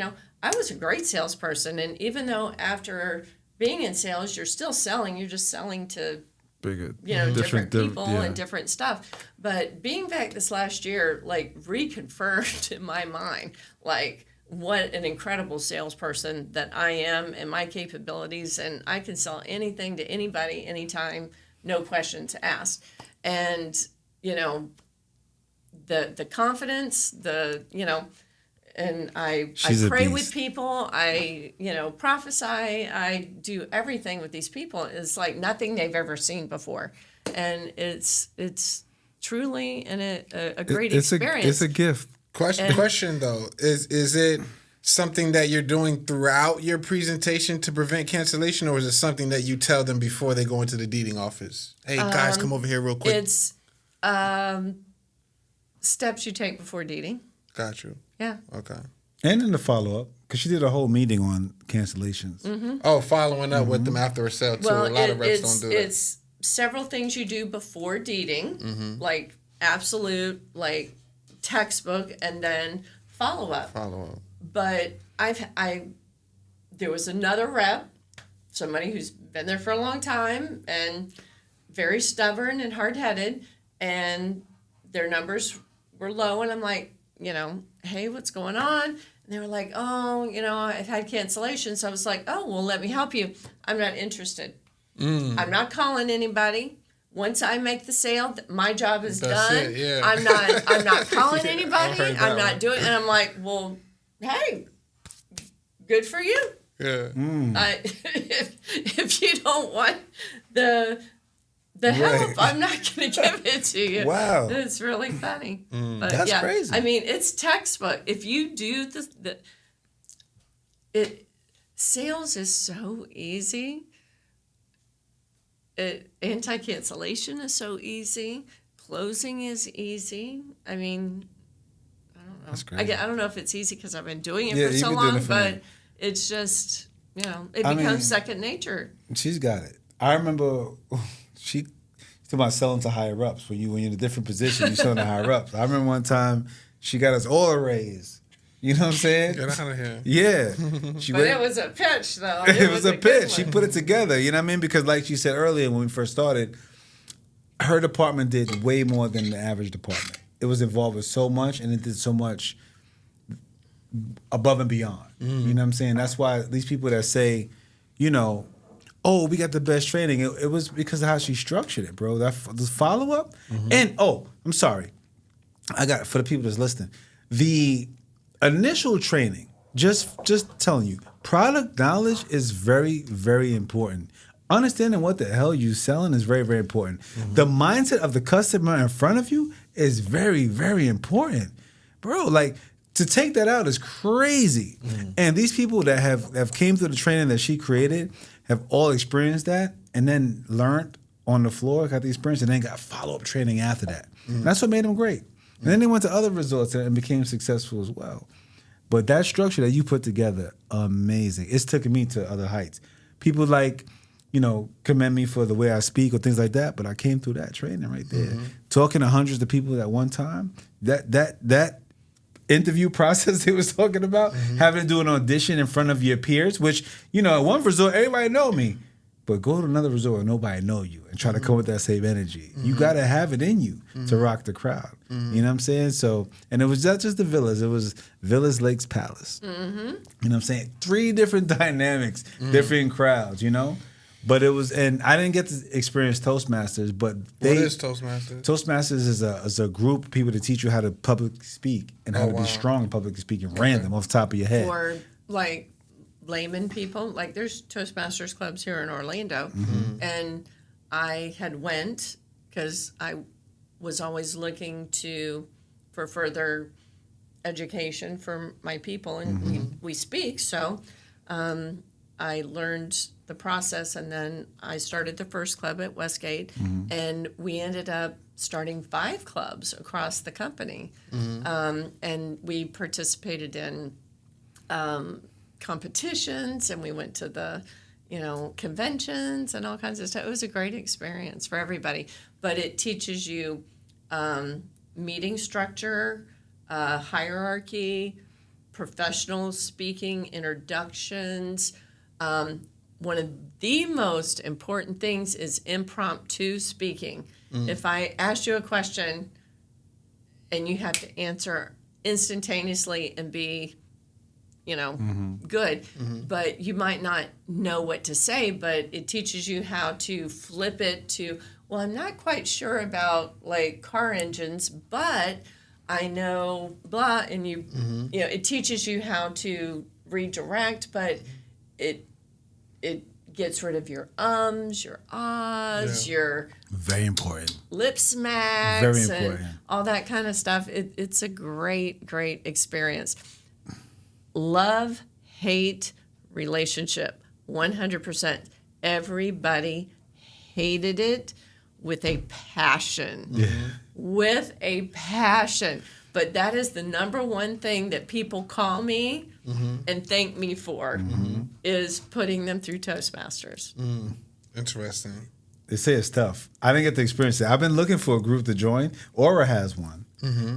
I was a great salesperson. And even though after being in sales, you're still selling, you're just selling to different people and different stuff. But being back this last year, like, reconfirmed in my mind, like, what an incredible salesperson that I am and my capabilities. And I can sell anything to anybody, anytime, no questions asked. And, the confidence, and I pray with people. I, prophesy. I do everything with these people. It's like nothing they've ever seen before. And it's truly a great experience.
It's a gift.
Question though, is it something that you're doing throughout your presentation to prevent cancellation, or is it something that you tell them before they go into the deeding office? Hey, guys, come over here real quick.
It's steps you take before deeding.
Got you.
Yeah.
Okay.
And in the follow-up, because she did a whole meeting on cancellations.
Mm-hmm.
Oh, following up with them after a sale, too.
Well,
a lot of reps don't do that.
It's several things you do before deeding, like absolute, like textbook, and then follow-up.
Follow-up.
But there was another rep somebody who's been there for a long time and very stubborn and hard-headed, and their numbers were low, and I'm like, hey, what's going on? And they were like, oh, I've had cancellations. So I was like, oh, well, let me help you. I'm not interested. I'm not calling anybody. Once I make the sale, my job is done.
It, yeah.
I'm not calling anybody. I'm not doing it. And I'm like, well, hey, good for you.
Yeah.
If you don't want the help, I'm not going to give it to you.
Wow.
It's really funny. But
That's crazy.
I mean, it's textbook. If you do sales is so easy. Anti-cancellation is so easy. Closing is easy. I mean, I don't know.
That's crazy.
I don't know if it's easy because I've been doing it for
you've
so
been doing
long,
it for
but
me.
it's just, it becomes second nature.
She's got it. I remember she's about selling to higher ups. When you're in a different position, you're selling to higher ups. I remember one time she got us all a raise. You know what I'm saying?
Get out of here.
Yeah.
It was a pitch, though.
It was a
good
pitch. She
one.
put it together. You know what I mean? Because like she said earlier when we first started, her department did way more than the average department. It was involved with so much, and it did so much above and beyond. You know what I'm saying? That's why these people that say, oh, we got the best training, it was because of how she structured it, bro. The follow-up. And, I'm sorry. I got, for the people that's listening, the initial training, just telling you, product knowledge is very, very important. Understanding what the hell you're selling is very, very important. The mindset of the customer in front of you is very, very important. Bro, like, to take that out is crazy. And these people that have came through the training that she created have all experienced that and then learned on the floor, got the experience, and then got follow-up training after that. And that's what made them great. And then they went to other resorts and became successful as well. But that structure that you put together, amazing. It's taken me to other heights. People commend me for the way I speak or things like that, but I came through that training right there. Talking to hundreds of people at one time, that interview process they was talking about, having to do an audition in front of your peers, which, at one resort, everybody know me. But go to another resort where nobody know you and try to come with that same energy. You got to have it in you to rock the crowd. You know what I'm saying? So, and it was not just the villas. It was Villas, Lakes, Palace. You know what I'm saying? 3 different dynamics, different crowds, But it was, and I didn't get to experience Toastmasters, but
What is Toastmasters?
Toastmasters is a group of people to teach you how to public speak and how to be strong in public speaking, random off the top of your head.
Or like layman people, like there's Toastmasters clubs here in Orlando, and I had went because I was always looking for further education for my people, and we speak. So I learned the process, and then I started the first club at Westgate, and we ended up starting 5 clubs across the company, and we participated in competitions, and we went to the conventions and all kinds of stuff. It was a great experience for everybody, but it teaches you meeting structure, hierarchy, professional speaking, introductions. One of the most important things is impromptu speaking. If I ask you a question and you have to answer instantaneously and be good, but you might not know what to say, but it teaches you how to flip it to, well, I'm not quite sure about like car engines, but I know blah, and it teaches you how to redirect, but it gets rid of your your ahs, your
very important
lip smacks,
very important,
and all that kind of stuff. It's a great experience. Love, hate, relationship, 100%. Everybody hated it with a passion. With a passion. But that is the number one thing that people call me and thank me for, is putting them through Toastmasters.
Interesting.
They say it's tough. I didn't get to experience it. I've been looking for a group to join. Aura has one,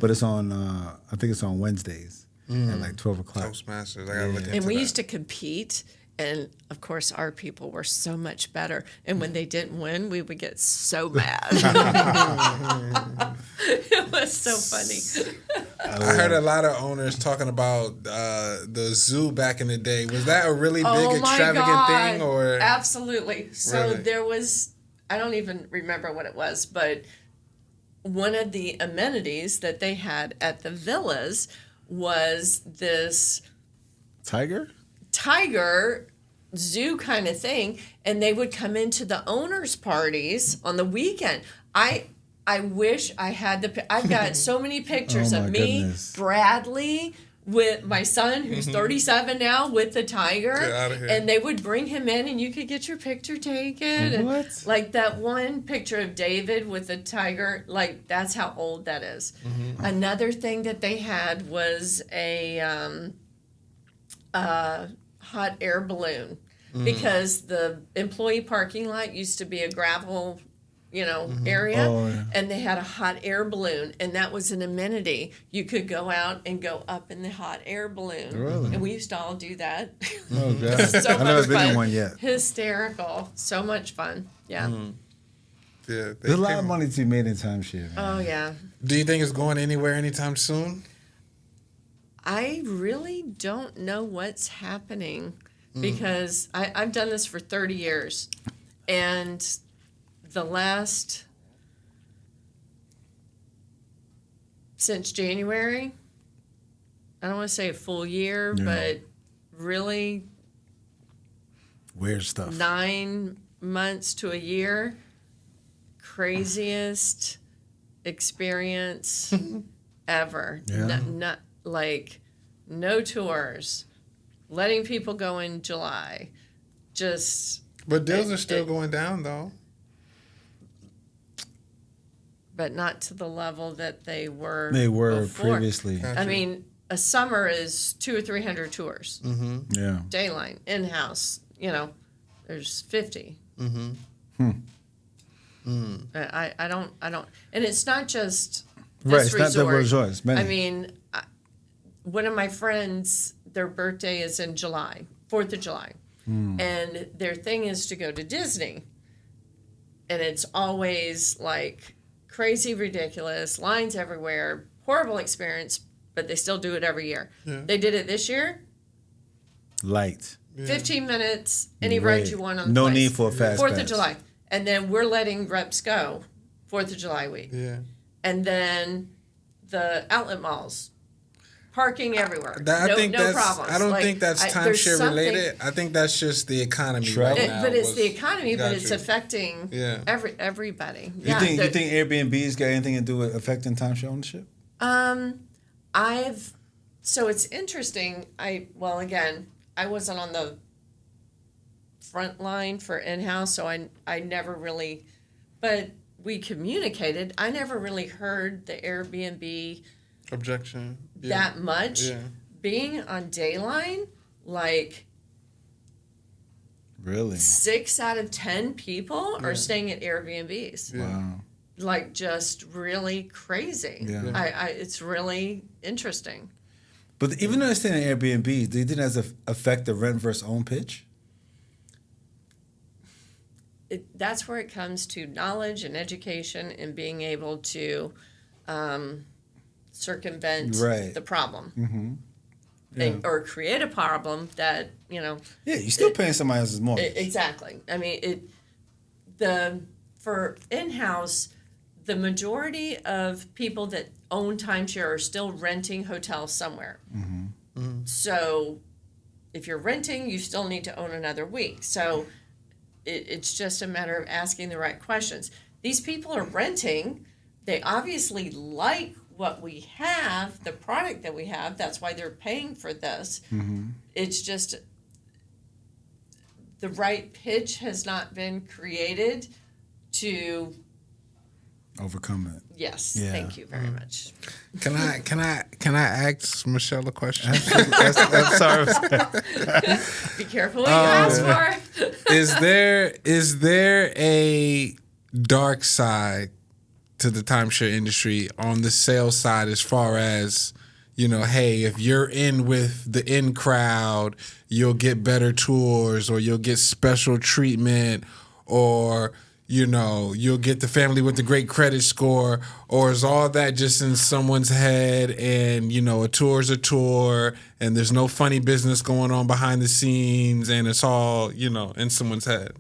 but it's on, I think it's on Wednesdays. At like 12 o'clock.
Toastmasters. I gotta look into
And we
that.
used to compete, And of course, our people were so much better. And when they didn't win, we would get so mad. It was so funny.
I heard a lot of owners talking about the zoo back in the day. Was that a really big, extravagant thing? Or
Absolutely. So
Really?
there was, I don't even remember what it was, but one of the amenities that they had at the villas was this
Tiger?
tiger zoo kind of thing, and they would come into the owners' parties on the weekend. I wish I had I've got so many pictures
Oh,
of
my
me,
goodness.
Bradley, with my son who's 37 now with the tiger,
Get outta here.
and they would bring him in, and you could get your picture taken. And
What?
like that one picture of David with the tiger, like that's how old that is. Another thing that they had was a hot air balloon, because the employee parking lot used to be a gravel, area,
Oh, yeah.
and they had a hot air balloon, and that was an amenity. You could go out and go up in the hot air balloon,
Really?
and we used to all do that.
Oh, God.
So
I've
much
never been
fun.
in one yet.
Hysterical, so much fun. Yeah.
yeah,
There's a lot of money to be made in timeshare, man.
Oh yeah.
Do you think it's going anywhere anytime soon?
I really don't know what's happening, because I've done this for 30 years, and the last, since January, I don't want to say a full year,
Yeah.
but really
Weird stuff.
9 months to a year, craziest experience ever.
Yeah.
Not like no tours, letting people go in July, just.
But deals are still going down, though.
But not to the level that they were.
They were
before.
previously.
I mean, a summer is 200 or 300 tours.
Yeah.
Dayline, in-house, there's 50. I don't, and it's not just this
Right, it's not the
resort.
resort, it's many.
I mean, one of my friends, their birthday is in July, 4th of July. And their thing is to go to Disney. And it's always like crazy, ridiculous, lines everywhere, horrible experience, but they still do it every year.
Yeah.
They did it this year.
Light.
15 minutes, any ride
Right.
you want on the
No
place.
need for a fast
4th of
pass.
July. And then we're letting reps go 4th of July week.
Yeah.
And then the outlet malls, parking everywhere.
I think
no
that's.
problems.
I don't
Like,
think that's
there's
timeshare
something-
related. I think that's just the economy
Travel.
right now.
But it's
was-
the economy, but
Got
it's
you.
affecting
Yeah.
everybody.
You
Yeah,
think Airbnb's got anything to do with affecting timeshare ownership?
So it's interesting. I wasn't on the front line for in-house, so I never really, but we communicated. I never really heard the Airbnb
Objection. Yeah.
that much.
Yeah.
Being on Dayline, like
Really?
6 out of 10 people are staying at Airbnbs.
Yeah.
Wow.
Like just really crazy.
Yeah.
It's really interesting.
But even though it's staying in Airbnb, do you think that's affect the rent versus own pitch?
That's where it comes to knowledge and education and being able to circumvent
Right.
the problem.
Yeah.
Or create a problem that,
Yeah, you're still paying somebody else's mortgage.
exactly. I mean, for in-house, the majority of people that own timeshare are still renting hotels somewhere. So if you're renting, you still need to own another week. So it's just a matter of asking the right questions. These people are renting. They obviously like what we have, the product that we have. That's why they're paying for this. It's just the right pitch has not been created to.
Overcome it.
Yes,
Yeah.
thank you very much.
Can I ask Michelle a question?
I'm sorry.
Be careful what you ask for.
is there a dark side to the timeshare industry on the sales side, as far as hey, if you're in with the in crowd, you'll get better tours, or you'll get special treatment, or you'll get the family with the great credit score, or is all that just in someone's head? And a tour's a tour, and there's no funny business going on behind the scenes, and it's all in someone's head.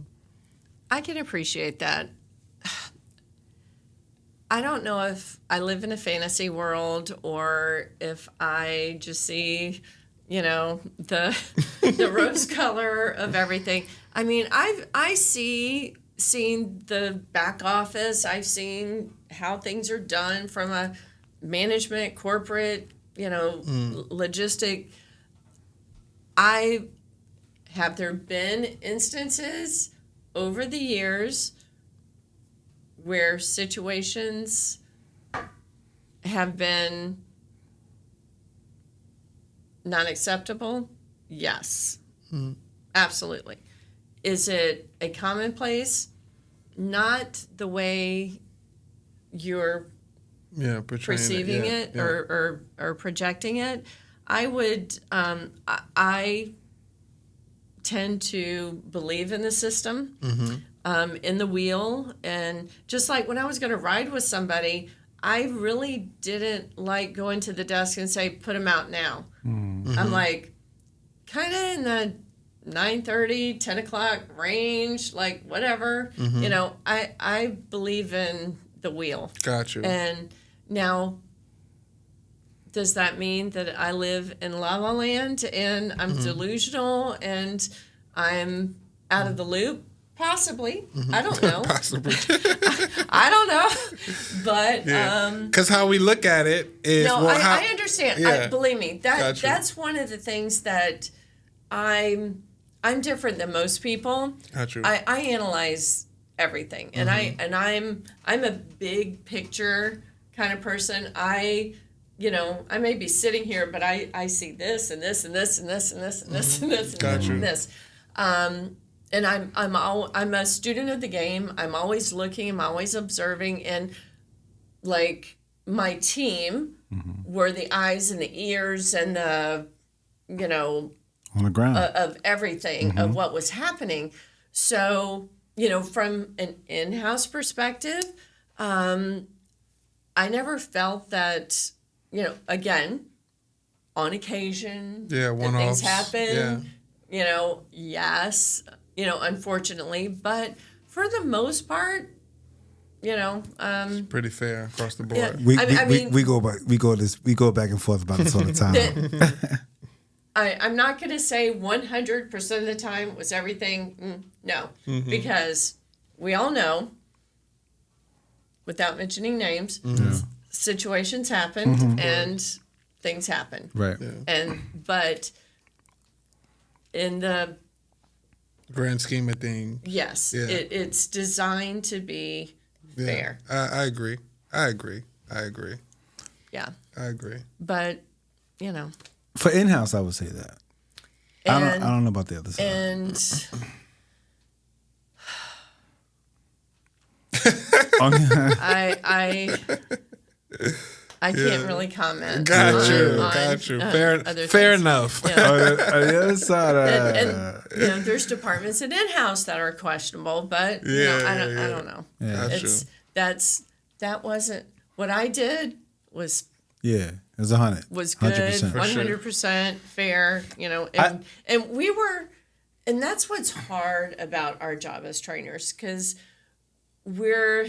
I can appreciate that. I don't know if I live in a fantasy world or if I just see, the rose color of everything. I mean, seen the back office. I've seen how things are done from a management, corporate, logistic. Have there been instances over the years where situations have been not acceptable? Yes, absolutely. Is it a commonplace? Not the way you're perceiving it or projecting it. I tend to believe in the system, in the wheel. And just like when I was going to ride with somebody, I really didn't like going to the desk and say, put them out now. I'm like, kind of in the 9:30, 10 o'clock range, like whatever. I believe in the wheel.
Gotcha.
And now, does that mean that I live in La La Land and I'm delusional and I'm out of the loop? Possibly. I don't know.
Possibly.
I don't know. But
because how we look at it is
I understand.
Yeah.
Believe me, that's one of the things that I'm different than most people.
Gotcha.
I analyze everything, and I'm a big picture kind of person. I may be sitting here, but I see this and this and this and this and this and this and this and this. And I'm a student of the game. I'm always looking. I'm always observing. And like my team were the eyes and the ears and the
on the ground
of everything of what was happening. So from an in-house perspective, I never felt that again, on occasion, things happen. Yes. Unfortunately, but for the most part,
it's pretty fair across the board.
We go back and forth about this all the time.
I'm not going to say 100% of the time was everything. No, because we all know, without mentioning names, situations happen and things happen.
Right.
Yeah. But in the
grand scheme of things,
yes, it's designed to be fair.
I agree. Yeah. I agree.
But,
for in-house, I would say that. I don't know about the other side.
And I can't really comment.
Got you. Fair enough.
On the other side,
and there's departments in in-house that are questionable, but I don't know.
Yeah.
That wasn't what I did. Was
it was 100.
Was good,
100%.
100% fair. And we were, and that's what's hard about our job as trainers, because we're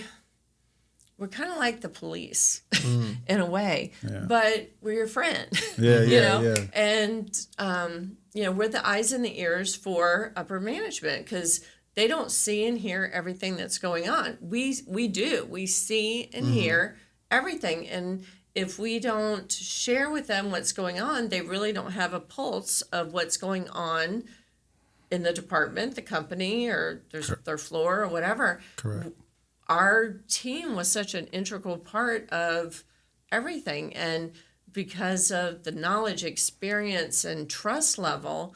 kind of like the police in a way, but we're your friend.
Yeah.
And we're the eyes and the ears for upper management, because they don't see and hear everything that's going on. We do. We see and hear everything, and if we don't share with them what's going on, they really don't have a pulse of what's going on in the department, the company, or their floor or whatever.
Correct.
Our team was such an integral part of everything. And because of the knowledge, experience, and trust level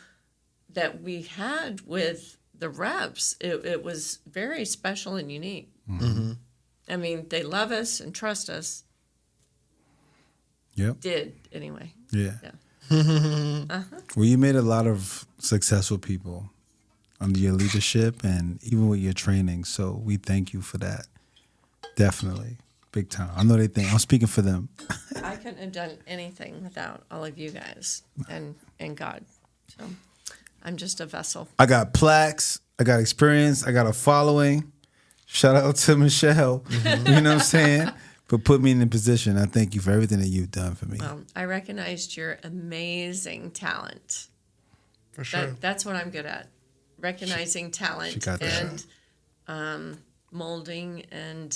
that we had with the reps, it was very special and unique. I mean, they love us and trust us.
Yep.
Did anyway.
Yeah.
Yeah.
Well, you made a lot of successful people under your leadership and even with your training. So we thank you for that. Definitely. Big time. I know they think I'm speaking for them.
I couldn't have done anything without all of you guys and God. So I'm just a vessel.
I got plaques. I got experience. I got a following. Shout out to Michele. You know what I'm saying? For putting me in the position. I thank you for everything that you've done for me.
I recognized your amazing talent.
For sure.
That's what I'm good at. Recognizing talent
she got that.
and molding and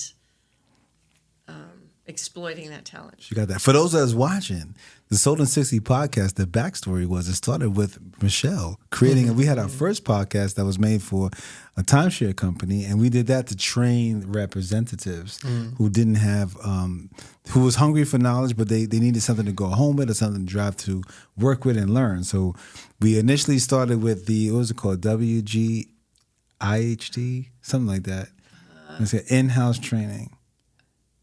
exploiting that talent.
She got that. For those that was watching, the Sold in 60 podcast, the backstory was it started with Michele creating, we had our first podcast that was made for a timeshare company, and we did that to train representatives who didn't have, who was hungry for knowledge, but they needed something to go home with or something to drive to work with and learn. So we initially started with what was it called? WGIHT, something like that. It's an in-house training.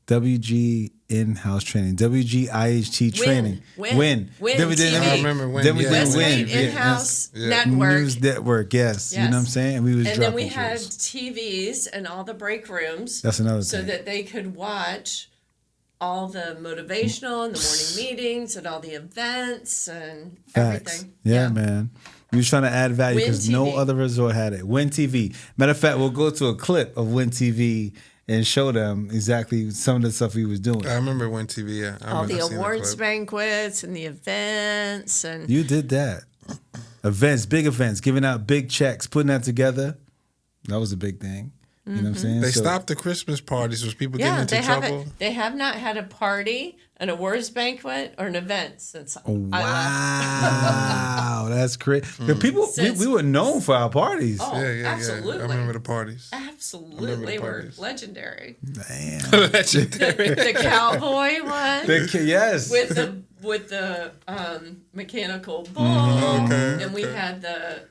WG in-house training, WGIHT training.
Win
Then we did.
TV.
I remember Win.
Then we did
Westgate
Win.
in-house
Yeah.
network.
News network. Yes. You know what I'm saying. And we was
And
dropping
then we had
jewels.
TVs in all the break rooms.
That's another
so
thing.
that they could watch all the motivational and the morning meetings and all the events and
Facts.
everything.
Yeah, man. We was trying to add value
Win
because no
TV.
other resort had it. Win TV. Matter of fact, we'll go to a clip of Win TV and show them exactly some of the stuff we was doing.
I remember Win TV. Yeah, I
All
remember
the
seeing that
awards
clip.
banquets and the events and
You did that. Events, big events, giving out big checks, putting that together. That was a big thing. You know what I'm saying?
They
So-
stopped the Christmas parties. Was people getting into
they
trouble?
haven't. They have not had a party, an awards banquet, or an event since I left.
Wow, that's crazy. People, we were known for our parties.
Oh,
Yeah.
absolutely.
I remember the parties.
Absolutely, they were
parties.
legendary.
Damn.
The cowboy one
Yes.
with the mechanical bull,
Okay,
and we had the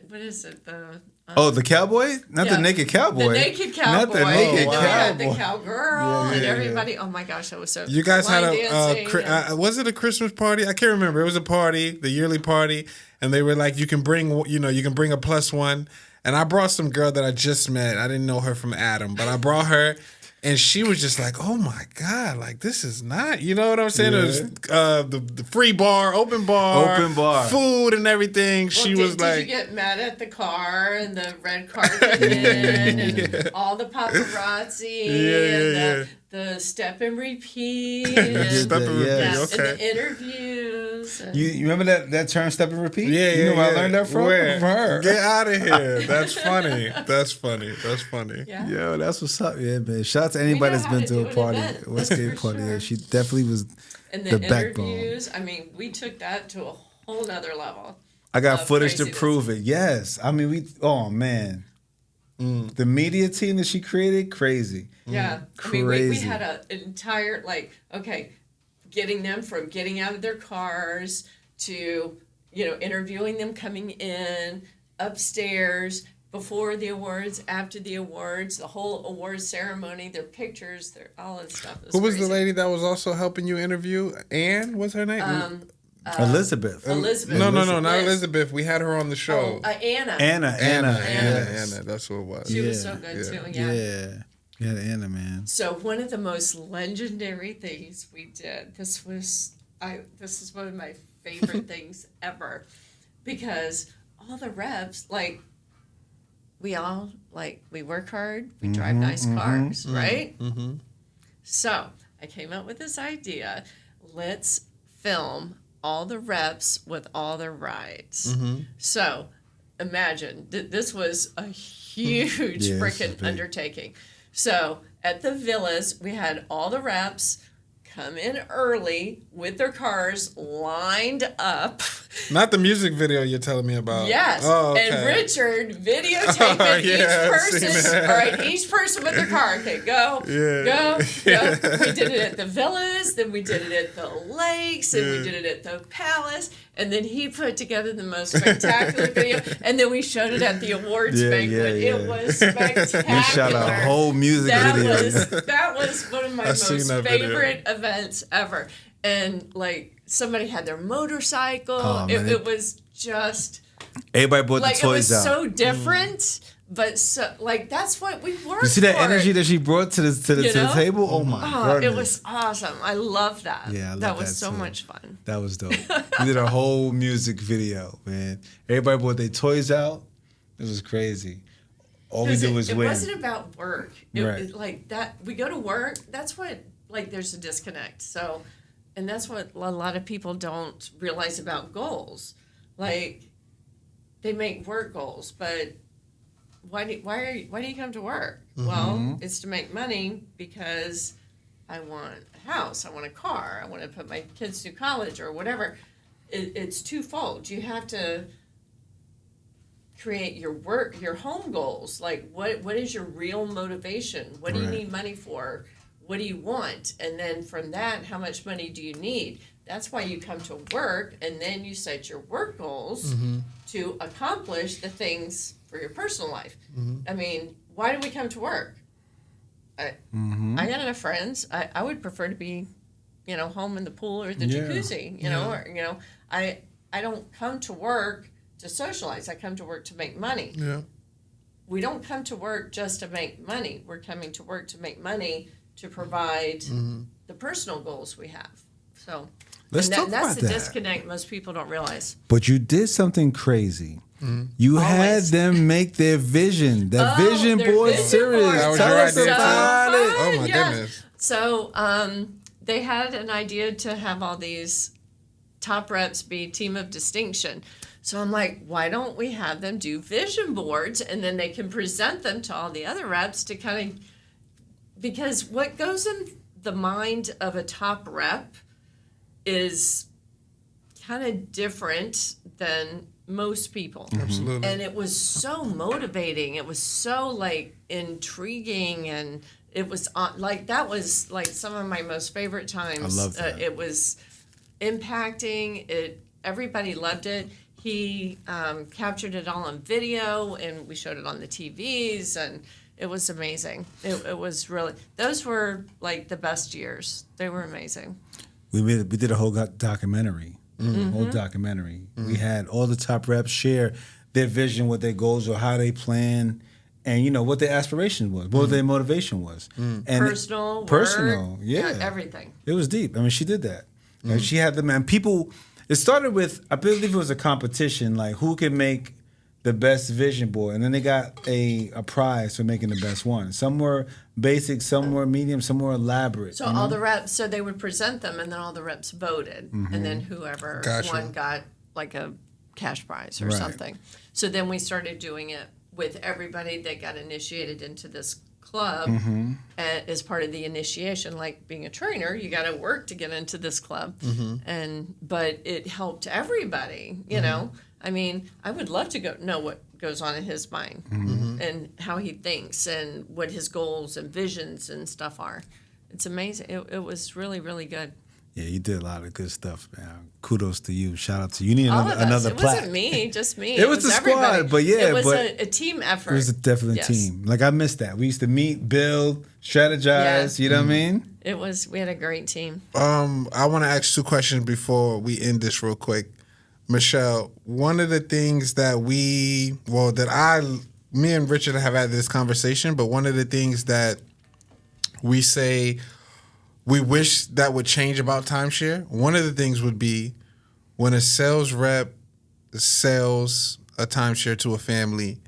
what is it
the cowboy? Not the naked cowboy.
The naked cowboy.
Not the naked
And we had the
cowboy.
cowgirl and everybody. Oh my gosh, that was so.
You guys had
line
a
dancing and-
was it a Christmas party? I can't remember. It was a party, the yearly party, and they were like, you can bring a plus one. And I brought some girl that I just met. I didn't know her from Adam, but I brought her. And she was just like, oh my God, like this is not, you know what I'm saying? It was the free bar, open bar, food and everything. She was like,
did you get mad at the car and the red carpet and all the paparazzi and the step and repeat and,
Step and repeat,
and
okay.
the interviews. And
You remember that term, step and repeat?
Yeah,
You know where I learned that from?
Where?
From her.
Get out of here. That's funny. That's funny.
yeah.
Yo, that's what's up, yeah, man. Shout out to anybody that's
know how
been
to
to
do
a
an
party,
event,
Westgate
for
party. Yeah,
sure.
she definitely was
And
the backbone.
interviews. I mean, we took that to a whole nother level.
I got
of
footage to
craziness.
prove it. Yes. I mean, oh, man. The media team that she created, crazy.
Yeah. I mean, we
Crazy.
had an entire, getting them from getting out of their cars to, interviewing them coming in, upstairs, before the awards, after the awards, the whole awards ceremony, their pictures, all that stuff.
Who was the
crazy.
lady that was also helping you interview? Anne, what's her name?
Elizabeth.
Elizabeth.
No, not
Liz.
Elizabeth. We had her on the show.
Anna.
Anna. Yes.
Anna. That's what it was.
She was so good too.
Yeah. Yeah, Anna, man.
So one of the most legendary things we did. This is one of my favorite things ever, because all the reps we work hard, we drive nice cars, right? Mm-hmm. So I came up with this idea. Let's film all the reps with all the rides.
Mm-hmm.
So imagine this was a huge
Yeah, this is
freaking
big.
undertaking. So at the villas, we had all the reps come in early with their cars lined up.
Not the music video you're telling me about.
Yes.
Oh, okay.
And Richard videotaping
Yeah, I've
each
seen
person.
that.
All right, each person with their car. Okay, go.
Yeah.
Go. We did it at the villas, then we did it at the lakes, and we did it at the palace. And then he put together the most spectacular video. And then we showed it at the awards banquet.
yeah.
It was spectacular.
We shot a whole music video.
That was one of my
I've seen
most
that video.
favorite events ever. And like somebody had their motorcycle.
Oh, man,
it was just
Everybody brought
like
the toys
it was
out.
so different, but so like that's what we worked
You see that
for.
energy that she brought to the
know?
table? Oh my goodness.
It was awesome. I love that.
Yeah, I love
that was
that
so
too.
much fun.
That was dope. We did a whole music video, man. Everybody brought their toys out. It was crazy. All we did was
it
win.
wasn't about work.
Right.
It like that. We go to work. That's what like there's a disconnect. So, and that's what a lot of people don't realize about goals. Like they make work goals, but why do you come to work? Well, it's to make money because I want a house, I want a car, I want to put my kids through college or whatever. It's twofold. You have to create your home goals. Like what is your real motivation? What do you
Right.
need money for? What do you want? And then from that, how much money do you need? That's why you come to work, and then you set your work goals to accomplish the things for your personal life. I mean, why do we come to work? I got enough friends. I would prefer to be, home in the pool or the
Yeah.
jacuzzi. I don't come to work to socialize. I come to work to make money.
Yeah.
We don't come to work just to make money. We're coming to work to make money to provide the personal goals we have. So
Let's talk
that's
about
the
that.
disconnect most people don't realize.
But you did something crazy. You had
Always.
them make their vision. That vision
their
board
vision
series.
board.
That was
Tell
your
us
idea,
about
too?
it.
Oh, my
Yeah.
goodness.
So they had an idea to have all these top reps be team of distinction. So I'm like, why don't we have them do vision boards, and then they can present them to all the other reps to kind of, because what goes in the mind of a top rep is kind of different than most people.
Absolutely.
And it was so motivating. It was so like intriguing, and it was that was like some of my most favorite times.
I love that.
It was impacting. Everybody loved it. He captured it all on video, and we showed it on the TVs, and it was amazing. It was really, those were like the best years. They were amazing.
We did a whole documentary. Whole documentary. We had all the top reps share their vision, what their goals were, how they plan, and what their aspiration was, what their motivation was. And
Personal,
personal,
work,
yeah,
everything.
It was deep. I mean, she did that. Like, she had them, and people. It started with, I believe it was a competition, like who can make the best vision board, and then they got a prize for making the best one. Some were basic, some were medium, some were elaborate.
So all the reps, so they would present them, and then all the reps voted, and then whoever
Gotcha.
won got like a cash prize or
Right.
something. So then we started doing it with everybody that got initiated into this club as part of the initiation. Like being a trainer, you got to work to get into this club, but it helped everybody. You know, I mean, I would love to know what goes on in his mind and how he thinks and what his goals and visions and stuff are. It's amazing. It was really, really good.
Yeah, you did a lot of good stuff, man. Kudos to you. Shout out to you. You need
All of us.
another
It
plaque.
wasn't me, just me.
It was the
everybody.
squad, but yeah,
it was
but
a team effort.
It was definitely a
Yes.
team. Like I missed that. We used to meet, build, strategize.
Yeah.
You know what I mean?
It was. We had a great team.
I want to ask 2 questions before we end this real quick. Michele, one of the things that me and Richard have had this conversation, but one of the things that we say we wish that would change about timeshare, one of the things would be when a sales rep sells a timeshare to a family,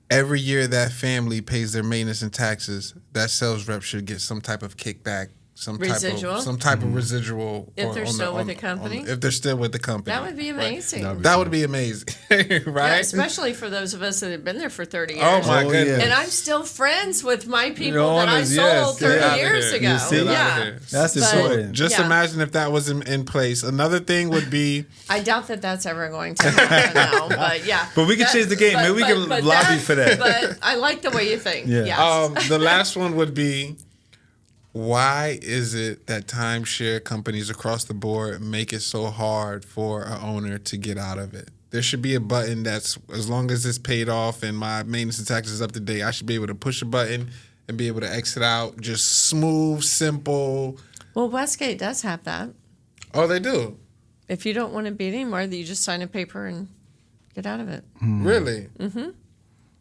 every year that family pays their maintenance and taxes, that sales rep should get some type of kickback,
Residual?
some type of residual.
If they're still with the company?
If they're still with the company.
That would be amazing.
That would be amazing, right?
Yeah, especially for those of us that have been there for 30 years.
Oh my
Oh,
goodness!
yeah.
And I'm still friends with my people
Your
that I
owners,
sold
yes.
30
Get outta
years
here.
ago.
You see?
Get outta
Yeah.
here.
That's
But-
important.
Just
Yeah.
imagine if that was in place. Another thing would be
I doubt that that's ever going to happen now. But yeah.
But we can change the game. Maybe we can lobby for that.
But I like the way you think.
Yeah.
Yes.
the last one would be, why is it that timeshare companies across the board make it so hard for an owner to get out of it? There should be a button that's, as long as it's paid off and my maintenance and taxes is up to date, I should be able to push a button and be able to exit out just smooth, simple.
Well, Westgate does have that.
Oh, they do?
If you don't want to be it anymore, you just sign a paper and get out of it.
Really? Mm-hmm.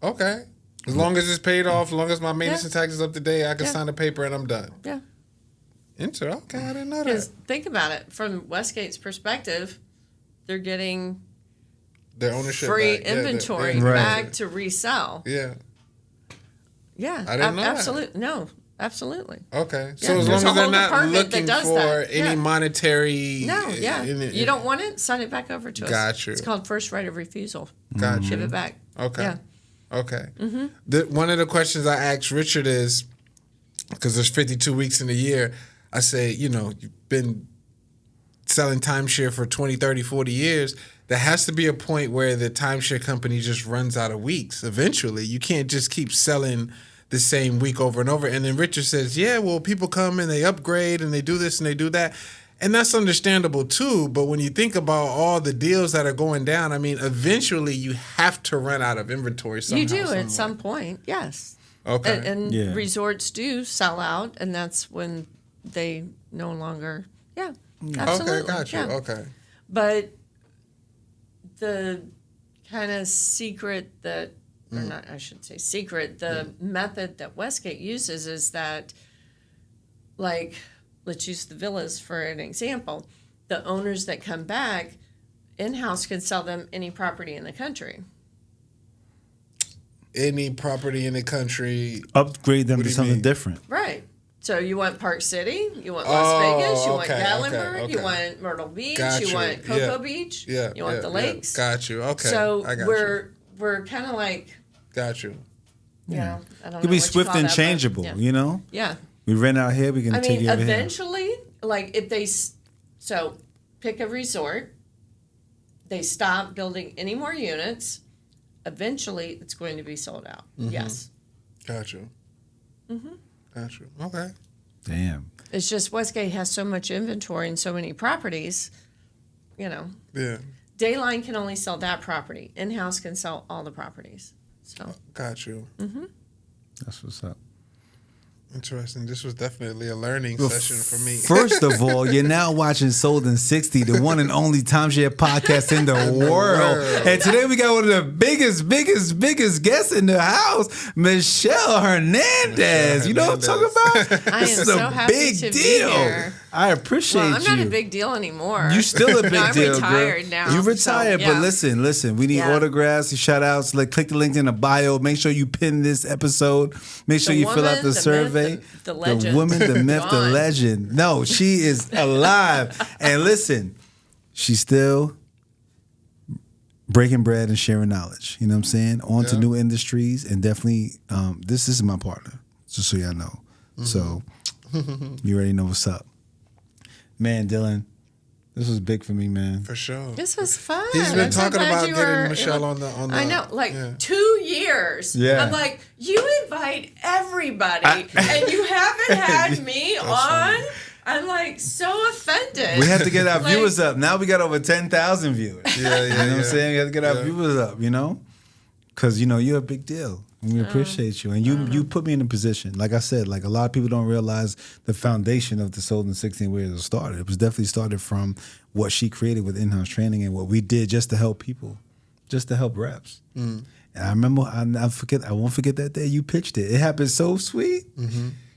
Okay. As long as it's paid off, as long as my maintenance and taxes up to date, I can sign a paper and I'm done.
Yeah.
Okay, I didn't know
Because
that.
think about it. From Westgate's perspective, they're getting
Their ownership
free
back.
inventory
Right.
back to resell.
Yeah.
Yeah.
I didn't know that.
Absolutely. No, absolutely.
Okay.
Yeah,
So as
there's
long
a
as they're
whole
not
department that
looking
does
for
that.
any
Yeah.
monetary...
No, yeah. You don't want it? Sign it back over to us.
Got you.
It's called first right of refusal.
Got you.
Give it back.
Okay.
Yeah.
Okay. One of the questions I asked Richard is, because there's 52 weeks in a year, I say, you've been selling timeshare for 20, 30, 40 years. There has to be a point where the timeshare company just runs out of weeks eventually. You can't just keep selling the same week over and over. And then Richard says, yeah, well, people come and they upgrade and they do this and they do that. And that's understandable too. But when you think about all the deals that are going down, I mean, eventually you have to run out of inventory somehow.
You do
somewhere.
at some point, yes.
Okay.
And
Yeah.
resorts do sell out, and that's when they no longer, absolutely.
Okay, got you.
yeah.
Okay.
But the kind of secret that, or not, I should say secret, the method that Westgate uses is that, like, let's use the villas for an example. The owners that come back, InHouse can sell them any property in the country.
Any property in the country.
Upgrade them
What
to
do you
something
mean?
different.
Right. So you want Park City, you want Las Vegas, you want
okay,
Gatlinburg,
okay.
you want Myrtle Beach,
Got
you
you.
want Cocoa
Yeah.
Beach,
Yeah.
you want the lakes.
Got you. Okay.
So
I got
we're kind of like,
Got you.
you know, I don't know.
It could be
what you
swift
call
and
that, but
changeable,
yeah.
you know?
Yeah.
We rent out here, we can
I
take
mean,
you over here.
eventually, like if they, so pick a resort, they stop building any more units, eventually it's going to be sold out. Yes.
Got you. Got you. Okay.
Damn.
It's just Westgate has so much inventory and so many properties, you know.
Yeah.
Dayline can only sell that property. InHouse can sell all the properties. So
Got you.
That's what's up.
Interesting. This was definitely a learning session for me.
First of all, you're now watching Sold in 60, the one and only timeshare podcast in the world. And today we got one of the biggest guests in the house, Michele Hernandez. You know what I'm talking about?
I
This
am
is
so
a
happy
big
to be
deal.
here.
I appreciate
well, I'm not
you.
a big deal anymore.
You still a big
no, I'm
deal,
retired
girl.
now.
You retired,
so,
but
yeah.
listen. We need
Yeah.
autographs, shout outs. Like, click the link in the bio. Make sure you pin this episode. Make sure
The
you fill out
woman,
the
the
survey.
myth, the legend.
The woman, the myth, the
Gone.
legend. No, she is alive. And listen, she's still breaking bread and sharing knowledge. You know what I'm saying? On to
Yeah.
new industries, and definitely, this is my partner. Just so y'all know. So you already know what's up. Man, Dillan, this was big for me, man.
For sure.
This was fun.
He's been
I'm so
talking
glad
about
you
getting
were-
Michele on the.
I know, like
yeah.
2 years.
Yeah.
I'm like, you invite everybody, and you haven't had me on.
funny.
I'm like so offended.
We had to get our
Like-
viewers up. Now we got over 10,000 viewers.
Yeah,
You know what I'm saying? We had to get our
Yeah.
viewers up, you know? Because, you're a big deal. And we appreciate you. And you put me in a position. Like I said, like a lot of people don't realize the foundation of the Sold in 16 where it started. It was definitely started from what she created with InHouse Training and what we did just to help people, just to help reps. And I remember, I won't forget that day you pitched it. It happened so sweet.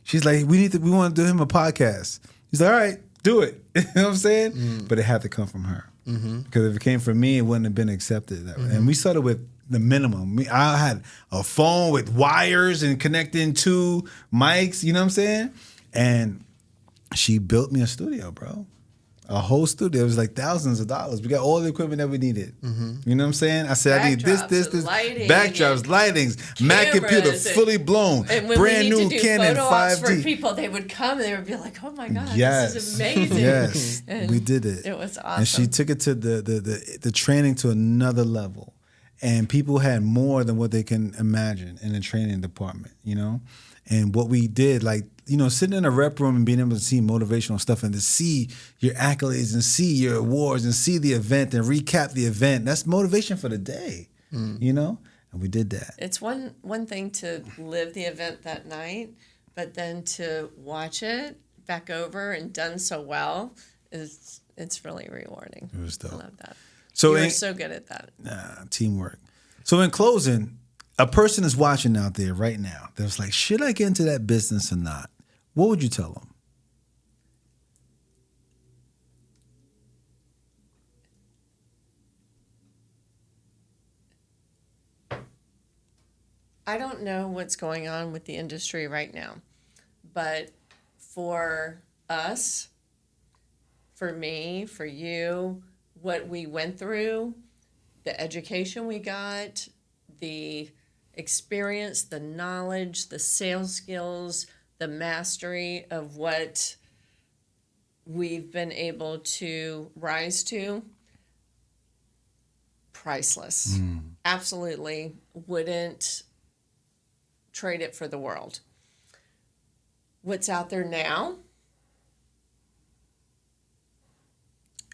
She's like, we want to do him a podcast. He's like, all right, do it. You know what I'm saying? But it had to come from her. Because if it came from me, it wouldn't have been accepted that way. And we started with the minimum. I had a phone with wires and connecting 2 mics, you know what I'm saying? And she built me a studio, bro. A whole studio. It was like thousands of dollars. We got all the equipment that we needed. You know what I'm saying? I said, I need this,
Backdrops, lighting,
backdrops, lightings, Mac computer,
cameras, and-
fully blown,
And when
brand
we
new
need to do
Canon
photo ops for
5D.
people, they would come and they would be like, "Oh my god,
Yes.
this is amazing!"
Yes,
And
we did it.
It was awesome.
And she took it to the training to another level. And people had more than what they can imagine in the training department, And what we did, like, sitting in a rep room and being able to see motivational stuff and to see your accolades and see your awards and see the event and recap the event, that's motivation for the day, And we did that.
It's one thing to live the event that night, but then to watch it back over and done so well it's really rewarding.
It was dope.
I love that.
So
You're so good at that.
Teamwork. So in closing, a person is watching out there right now that's like, should I get into that business or not? What would you tell them?
I don't know what's going on with the industry right now, but for us, for me, for you, what we went through, the education we got, the experience, the knowledge, the sales skills, the mastery of what we've been able to rise to, priceless. Absolutely wouldn't trade it for the world. What's out there now?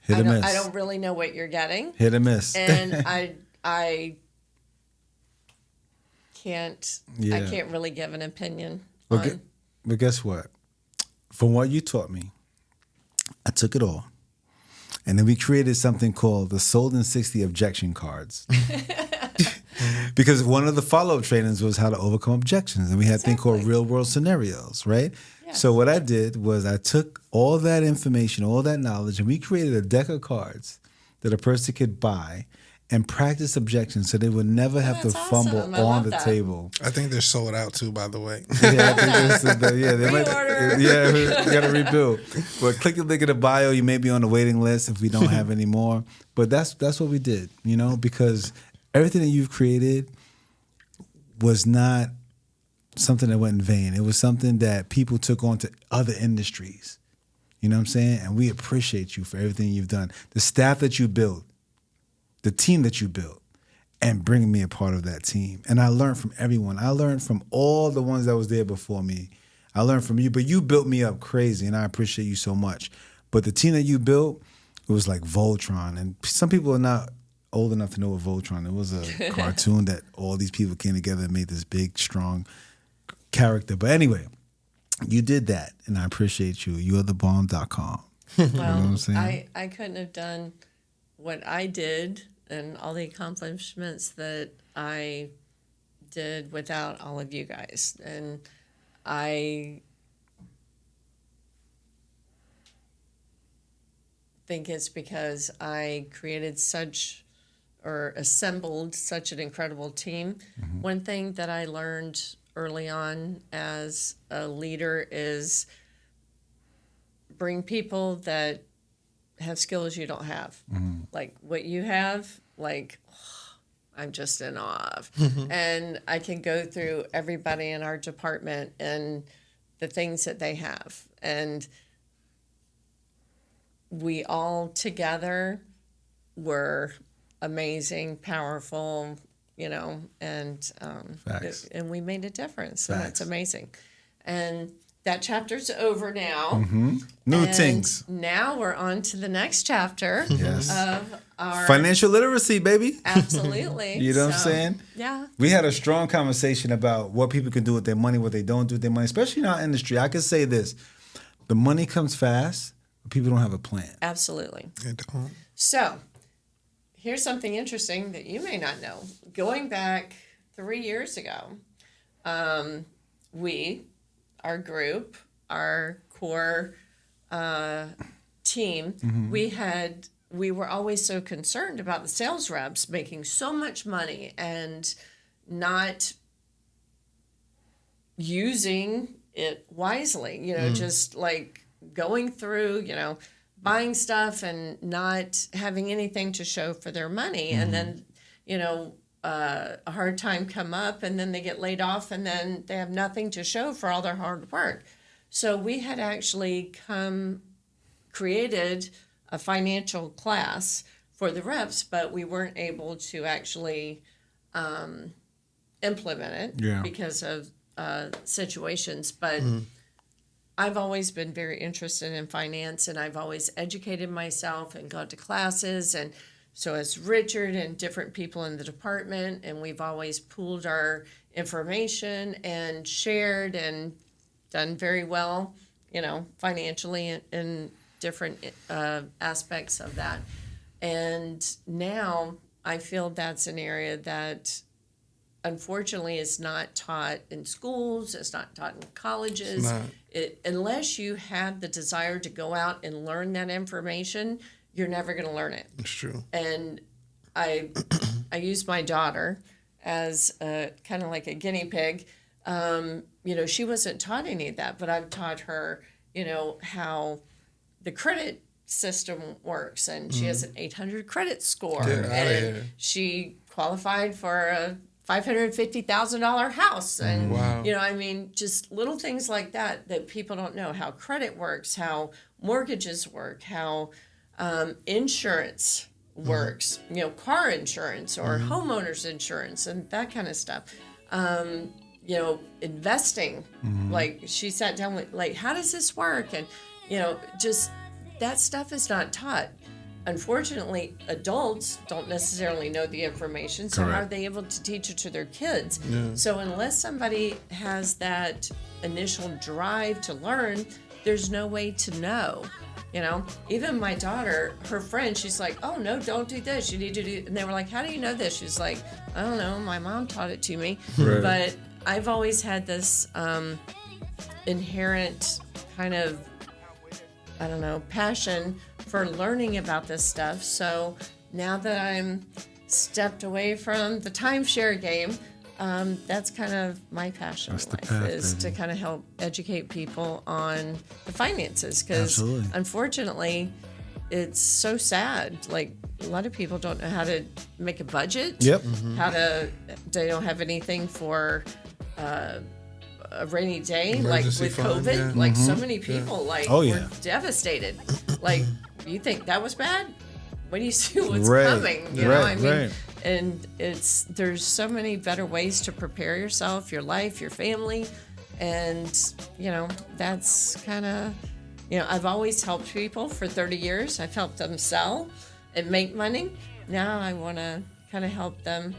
Hit or miss.
I don't really know what you're getting.
Hit or miss.
And I can't I
Yeah.
can't really give an opinion
But,
on
but guess what? From what you taught me, I took it all. And then we created something called the Sold in 60 Objection Cards. Because one of the follow-up trainings was how to overcome objections. And we had a thing called real world scenarios, right?
Yes.
So what I did was I took all that information, all that knowledge, and we created a deck of cards that a person could buy and practice objections so they would never have to
that's
fumble
awesome. I
on
love
the
that.
table.
I think they're sold out too, by the way.
Yeah, I think they might.
Reorder.
Yeah, we got to rebuild. But click the link in the bio. You may be on the waiting list if we don't have any more. But that's what we did, because everything that you've created was not something that went in vain. It was something that people took on to other industries. You know what I'm saying? And we appreciate you for everything you've done. The staff that you built, the team that you built, and bringing me a part of that team. And I learned from everyone. I learned from all the ones that was there before me. I learned from you, but you built me up crazy, and I appreciate you so much. But the team that you built, it was like Voltron. And some people are not old enough to know what Voltron. It was a cartoon that all these people came together and made this big, strong character. But anyway, you did that, and I appreciate you. You'rebomb.com.
well,
You know what I'm saying?
I couldn't have done what I did and all the accomplishments that I did without all of you guys. And I think it's because I created assembled such an incredible team.
Mm-hmm.
One thing that I learned early on as a leader is bring people that have skills you don't have.
Mm-hmm.
Like what you have, I'm just in awe of. And I can go through everybody in our department and the things that they have. And we all together were amazing, powerful, and
Facts.
and we made a difference.
Facts.
And that's amazing. And that chapter's over now.
New
And
things.
Now we're on to the next chapter
Yes.
of our
Financial literacy, baby.
absolutely.
You know what I'm
So,
saying?
Yeah.
We had a strong conversation about what people can do with their money, what they don't do with their money, especially in our industry. I can say this. The money comes fast, but people don't have a plan.
Absolutely.
They don't.
So, here's something interesting that you may not know. Going back 3 years ago, our group, our core team, we were always so concerned about the sales reps making so much money and not using it wisely, just like going through, buying stuff and not having anything to show for their money. And then, a hard time come up and then they get laid off and then they have nothing to show for all their hard work. So we had actually created a financial class for the reps, but we weren't able to actually implement it because of situations. But I've always been very interested in finance, and I've always educated myself and gone to classes. And So it's Richard and different people in the department, and we've always pooled our information and shared and done very well, financially in different aspects of that. And now I feel that's an area that unfortunately is not taught in schools, it's not taught in colleges. Unless you have the desire to go out and learn that information, you're never going to learn it.
It's true.
And I use my daughter as kind of like a guinea pig. She wasn't taught any of that, but I've taught her, how the credit system works, and she has an 800 credit score, and she qualified for a $550,000 house, and just little things like that people don't know, how credit works, how mortgages work, how insurance works, car insurance or homeowners insurance and that kind of stuff. Investing, like she sat down with, like, how does this work? And, just that stuff is not taught. Unfortunately, adults don't necessarily know the information, so how are they able to teach it to their kids? Yeah. So unless somebody has that initial drive to learn, there's no way to know. Even my daughter, her friend, she's like, oh, no, don't do this. You need to do, and they were like, how do you know this? She's like, I don't know. My mom taught it to me. Right. But I've always had this inherent kind of, passion for learning about this stuff. So now that I'm stepped away from the timeshare game, that's kind of my passion in life, is to kind of help educate people on the finances. Because unfortunately, it's so sad. Like, a lot of people don't know how to make a budget. Yep. They don't have anything for a rainy day, emergency like with fund, COVID. Yeah. Like so many people, were devastated. Like, you think that was bad? When you see what's coming, and there's so many better ways to prepare yourself, your life, your family, and that's kind of, I've always helped people for 30 years. I've helped them sell and make money. Now I want to kind of help them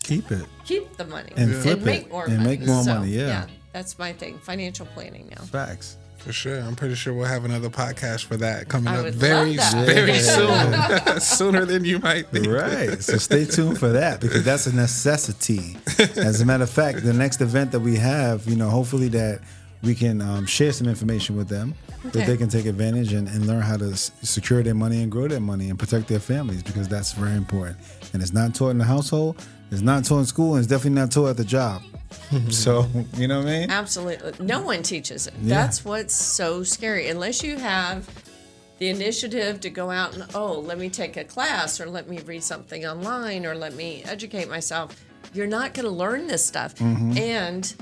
keep the money
and flip it
make more
and
money.
Make more money. Yeah,
that's my thing. Financial planning now.
Facts.
For sure. I'm pretty sure we'll have another podcast for that coming up very soon. Sooner than you might think.
Right. So stay tuned for that, because that's a necessity. As a matter of fact, the next event that we have, hopefully that we can share some information with them that they can take advantage and learn how to secure their money and grow their money and protect their families, because that's very important. And it's not taught in the household, it's not taught in school, and it's definitely not taught at the job. So, you know what I mean?
Absolutely. No one teaches it. Yeah. That's what's so scary. Unless you have the initiative to go out and, let me take a class, or let me read something online, or let me educate myself, you're not going to learn this stuff. And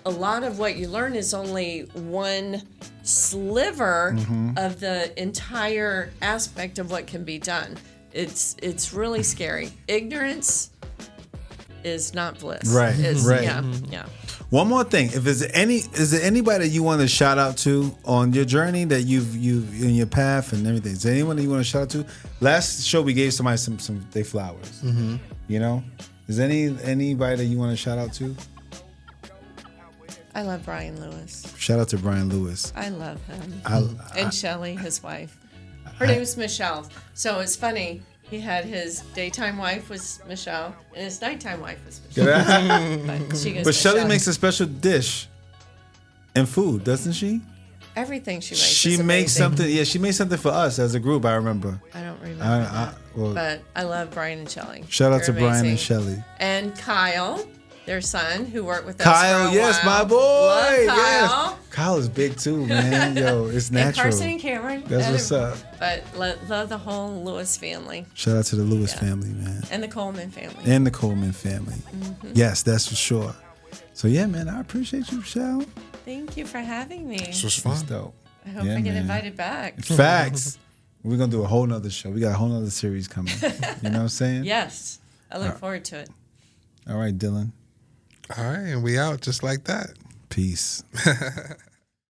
a lot of what you learn is only one sliver of the entire aspect of what can be done. It's really scary. Ignorance is not bliss.
Right. Right.
Yeah.
One more thing. If is there anybody that you want to shout out to on your journey that you've in your path and everything? Is there anyone that you want to shout out to? Last show we gave somebody some their flowers. Is there anybody that you want to shout out to?
I love Brian Lewis.
Shout out to Brian Lewis.
I love him. And Shelly, his wife. Her name is Michele. So it's funny. He had his daytime wife was Michele, and his nighttime wife was Michele.
But Shelly makes a special dish and food, doesn't she?
Everything she makes.
She makes something. Yeah, she made something for us as a group. I remember.
I don't remember. But I love Brian and Shelly.
Shout out to Brian and Shelly.
And Kyle, their son, who worked with us.
Kyle, yes, my boy.
Love Kyle.
Yes. Kyle is big too, man. Yo, it's natural.
And Carson and Cameron.
That's what's up.
But love the whole Lewis family.
Shout out to the Lewis family, man.
And the Coleman family.
Yes, that's for sure. So yeah, man, I appreciate you, Michele.
Thank you for having me.
This was fun.
It's dope.
I hope I get invited back.
Facts. We're going to do a whole nother show. We got a whole nother series coming. You know what I'm saying?
Yes. I look forward to it.
All right, Dillan.
All right, and we out just like that.
Peace.